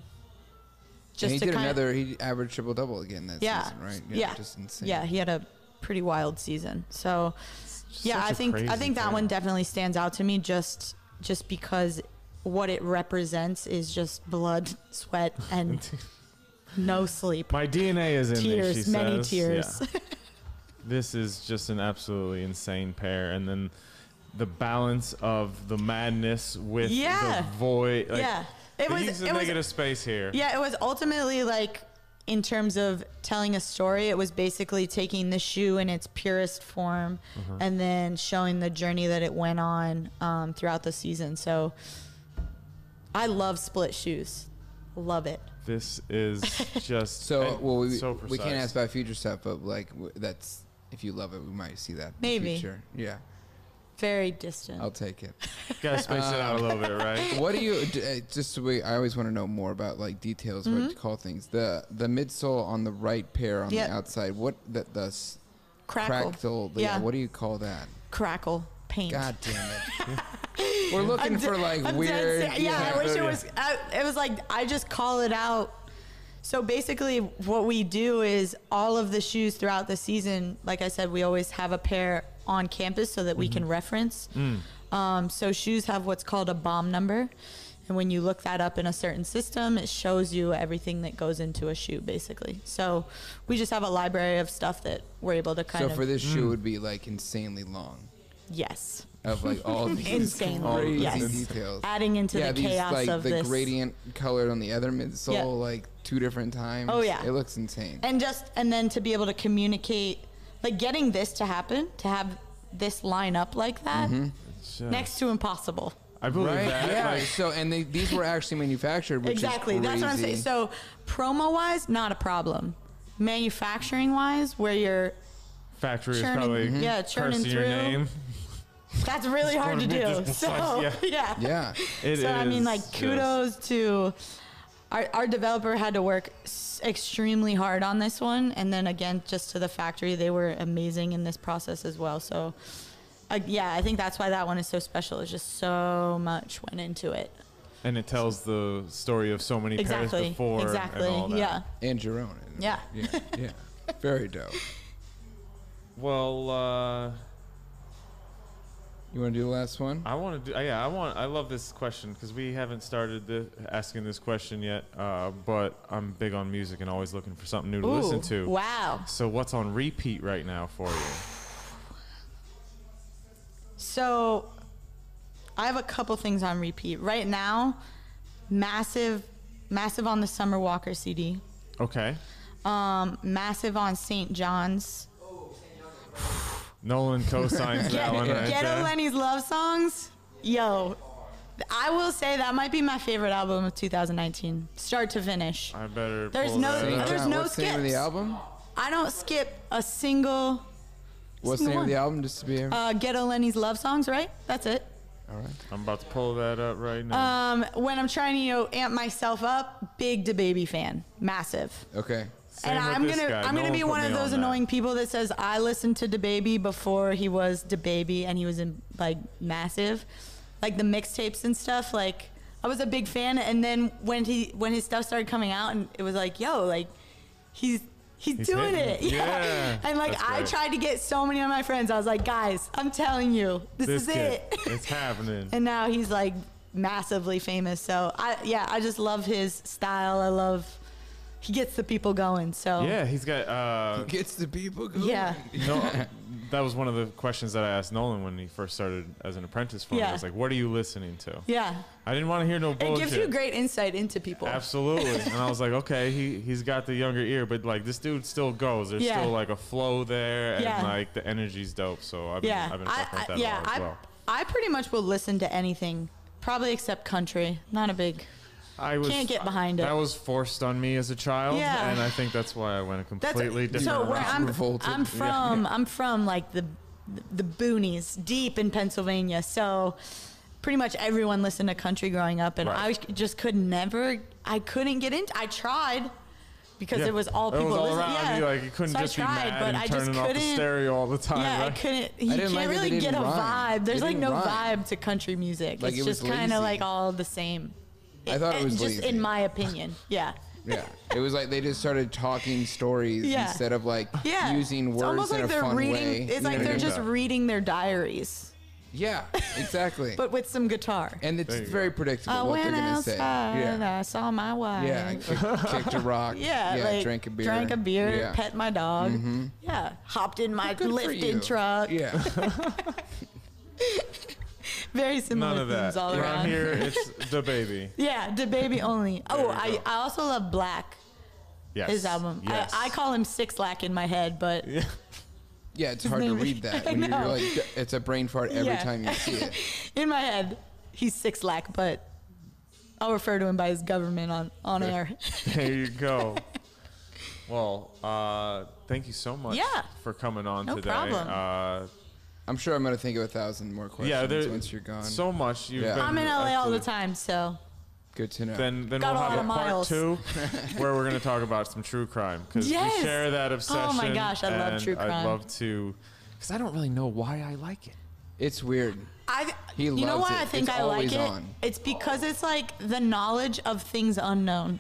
he did he averaged triple double again that season, right? Yeah. Just insane. Yeah, he had a pretty wild season. So yeah, I think that one definitely stands out to me just because what it represents is just blood, sweat, and no sleep. My DNA is in Tears, there, she many says. tears. Yeah. This is just an absolutely insane pair. And then the balance of the madness with the void. Like, yeah. It was negative space here. Yeah, it was ultimately like, in terms of telling a story, it was basically taking the shoe in its purest form and then showing the journey that it went on throughout the season. So I love split shoes. Love it. This is just So so we can't ask about future stuff, but like that's if you love it, we might see that in Maybe. the future. Yeah, Very distant. I'll take it. Gotta space it out a little bit, right? What do you just so I always want to know more about like details, what to call things. The midsole on the right pair on the outside. What the Crackle. crackle? Yeah. What do you call that? Crackle paint. God damn it. We're looking for like I'm weird. dead I wish it was. It was like I just call it out. So basically, what we do is all of the shoes throughout the season. Like I said, we always have a pair on campus so that we can reference. So shoes have what's called a BOM number, and when you look that up in a certain system, it shows you everything that goes into a shoe, basically. So we just have a library of stuff that we're able to kind of. So for this shoe, it would be like insanely long. Yes. Of like all these Insane. crazy Yes. details. Adding into the these, chaos like, of the this. gradient colored on the other midsole, Yeah. like 2 different times. Oh, yeah. It looks insane. And then to be able to communicate, like getting this to happen, to have this line up like that, next to impossible. I believe Right? that. Yeah. Like, So these were actually manufactured, which Exactly. is crazy. That's what I'm saying. So promo wise, not a problem. Manufacturing wise, where you're factory is churning, probably churning cursing through. your name. That's really hard to gonna be do. just So precise, yeah. Yeah. It I mean, is like just- kudos to our developer had to work extremely hard on this one, and then again, just to the factory, they were amazing in this process as well. So I think that's why that one is so special. It's just so much went into it. And it tells the story of so many pairs before. Exactly. And all that. Yeah. And Jerome. Yeah. Yeah. Very dope. Well, You want to do the last one? I want to do. Yeah, I love this question because we haven't started asking this question yet. But I'm big on music and always looking for something new to listen to. Wow. So what's on repeat right now for you? So I have a couple things on repeat right now. Massive on the Summer Walker CD. Okay. Massive on St. John's. Nolan co-signs that one right Ghetto there. Lenny's Love Songs. Yo, I will say that might be my favorite album of 2019, start to finish. I better. There's pull no- that St. up. there's John, no what's the name of the skips. album? I don't skip a single. What's the name of the album, just to be here? Ghetto Lenny's Love Songs, right? That's it. All right. I'm about to pull that up right now. When I'm trying to amp myself up, big DaBaby fan, massive. Okay. Same And with this guy. I'm gonna No be put one of me those on that. annoying people that says I listened to DaBaby before he was DaBaby and he was in like massive, like the mixtapes and stuff. Like I was a big fan, and then when his stuff started coming out, and it was like, yo, like he's doing it, hitting. Yeah, And like that's I great. tried to get so many of my friends. I was like, guys, I'm telling you, this is kid, it. It's happening. And now he's like massively famous. So I just love his style. He gets the people going. So Yeah, he's got. Gets the people going. yeah. No, that was one of the questions that I asked Nolan when he first started as an apprentice for me. I Yeah. was like, "What are you listening to?" Yeah. I didn't want to hear no It bullshit. gives you great insight into people. Absolutely. And I was like, okay, he's got the younger ear, but like this dude still goes. There's Yeah. still like a flow there, and Yeah. like the energy's dope. So I've been fucking with that a lot as well. I pretty much will listen to anything, probably except country. Not a big. can't get behind it. That was forced on me as a child, Yeah. and I think that's why I went a completely different so where route. Revolted. I'm from like the boonies, deep in Pennsylvania. So pretty much everyone listened to country growing up, and Right. I just I couldn't get into. I tried because Yeah. it was all people It was all listening. around Yeah. you. Like you couldn't So I just be tried, mad but and I just turning off the couldn't- stereo all the time. Yeah, I right? couldn't. I You didn't can't like that really they get a didn't rhyme. vibe. There's They like no didn't rhyme. vibe to country music. Like, It's it was just kind of lazy. like all the same. I thought it was just lazy. in my opinion. Yeah. Yeah, it was like they just started talking stories Yeah. instead of like Yeah. using It's words almost in like a they're fun reading. way. It's like Yeah. they're just Yeah. reading their diaries, Yeah, exactly. but with some guitar. And it's There you very predictable I what went they're gonna say. outside and Yeah, I saw my wife. yeah. Kicked a rock. Yeah, like drank a beer. Drank a beer, Yeah. pet my dog. Yeah, hopped in my Good for lifting you. truck. Yeah, Very None similar of themes that. all Around around. here, it's the baby. Yeah, the baby only. Oh, you I go. also love Black, Yes. his album. Yes. I call him Six Lack in my head, but Yeah. yeah. It's hard to name- read that I when you're know. like, it's a brain fart every Yeah. time you see it. in my head, he's Six Lack, but I'll refer to him by his government on air. There you go. Well, thank you so much Yeah. for coming on No today. problem. I'm sure I'm gonna think of 1,000 more questions Yeah, there's once you're gone. so much. You've Yeah. been I'm in LA all the actually- time, so Good to know. Then Got we'll a lot have a of part miles. 2 where we're going to talk about some true crime because Yes. we share that obsession. Oh my gosh, I love and true I'd crime. love to, because I don't really know why I like it. It's weird. He you know loves why it. I think It's I like always it? on. It's because it's like the knowledge of things unknown.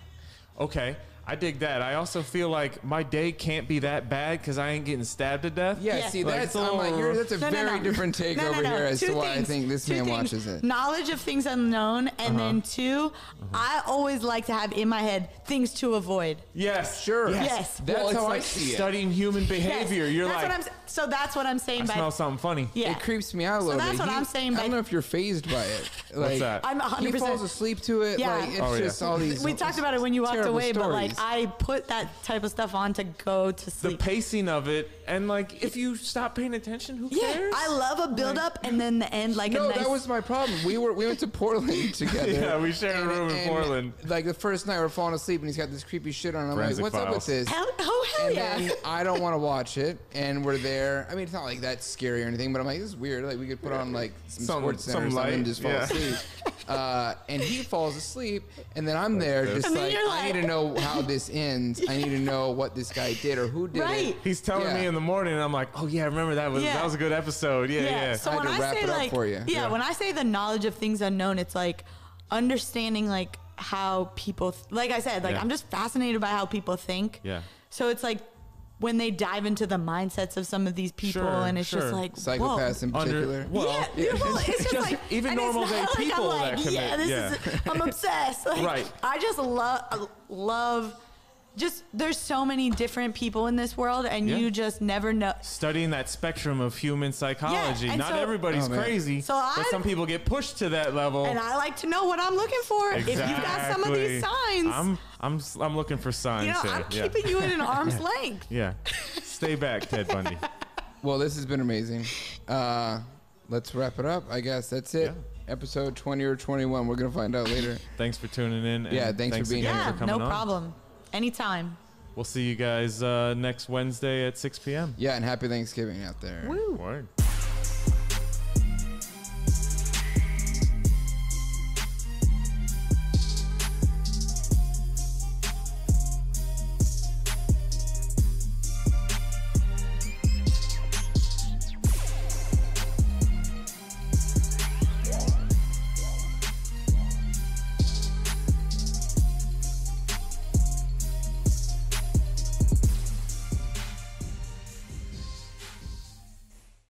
Okay, I dig that. I also feel like my day can't be that bad because I ain't getting stabbed to death. Yeah, Yeah. see, Like, that's it's a I'm like, little- that's a very different take No, no, over no. here as Two to why I things. think this Two man things. watches it. Knowledge of things unknown, and then 2, I always like to have in my head things to avoid. Yes. Sure. Yes. That's Well, it's how I like see it. studying human behavior. Yes. You're that's like, what so that's what I'm saying I by smell something funny. yeah. It creeps me out a little that's bit. what I'm saying I by- don't know if you're phased by it. Like, that? I'm 100%. He falls asleep to it. Yeah. Like, it's Oh, yeah. just all these. We talked about it when you walked terrible away, but like stories. I put that type of stuff on to go to The sleep. pacing of it, and like, if you stop paying attention, who Yeah, cares? I love a build up and then the end like No, a nice. that was my problem. We went to Portland together. Yeah, we shared a room in Portland. Like the first night, we're falling asleep, and he's got this creepy shit on. I'm Forensic like, "What's up with Files. this?" hell And yeah. then I don't want to watch it, and we're there. I mean, it's not like that's scary or anything, but I'm like, this is weird. Like we could put on like some Sports Center or some something and light, just fall yeah. asleep. And he falls asleep, and then I'm there just And then like, you're I need like- to know how this ends. I need to know what this guy did or who did Right. it. He's telling Yeah. me in the morning, and I'm like, oh yeah, remember that was Yeah. a good episode. Yeah, yeah. So I had when to I wrap say it up like, for you. Yeah, when I say the knowledge of things unknown, it's like understanding like how people, like I said, like Yeah. I'm just fascinated by how people think. Yeah. So it's like when they dive into the mindsets of some of these people, Sure, and it's just sure. like Psychopaths in particular. Well, yeah, well, it's just like even and it's normal not day like people I'm that like, commit- yeah, this yeah. is I'm obsessed. Like, Right. I just love. Just there's so many different people in this world, and Yeah. you just never know. studying that spectrum of human psychology. and Not so- everybody's Oh, man. crazy, So but I- some people get pushed to that level. And I like to know what I'm looking for. If you've got some of these Exactly. signs, I'm looking for signs you know, here. I'm yeah. keeping you at an arm's length. Yeah. Stay back, Ted Bundy. Well, this has been amazing. Let's wrap it up. I guess that's it. Yeah. Episode 20 or 21. We're gonna find out later. Thanks for tuning in. and Yeah, thanks for being again here. Yeah, for coming no on. problem. Anytime. We'll see you guys next Wednesday at 6 p.m. Yeah, and happy Thanksgiving out there. Word.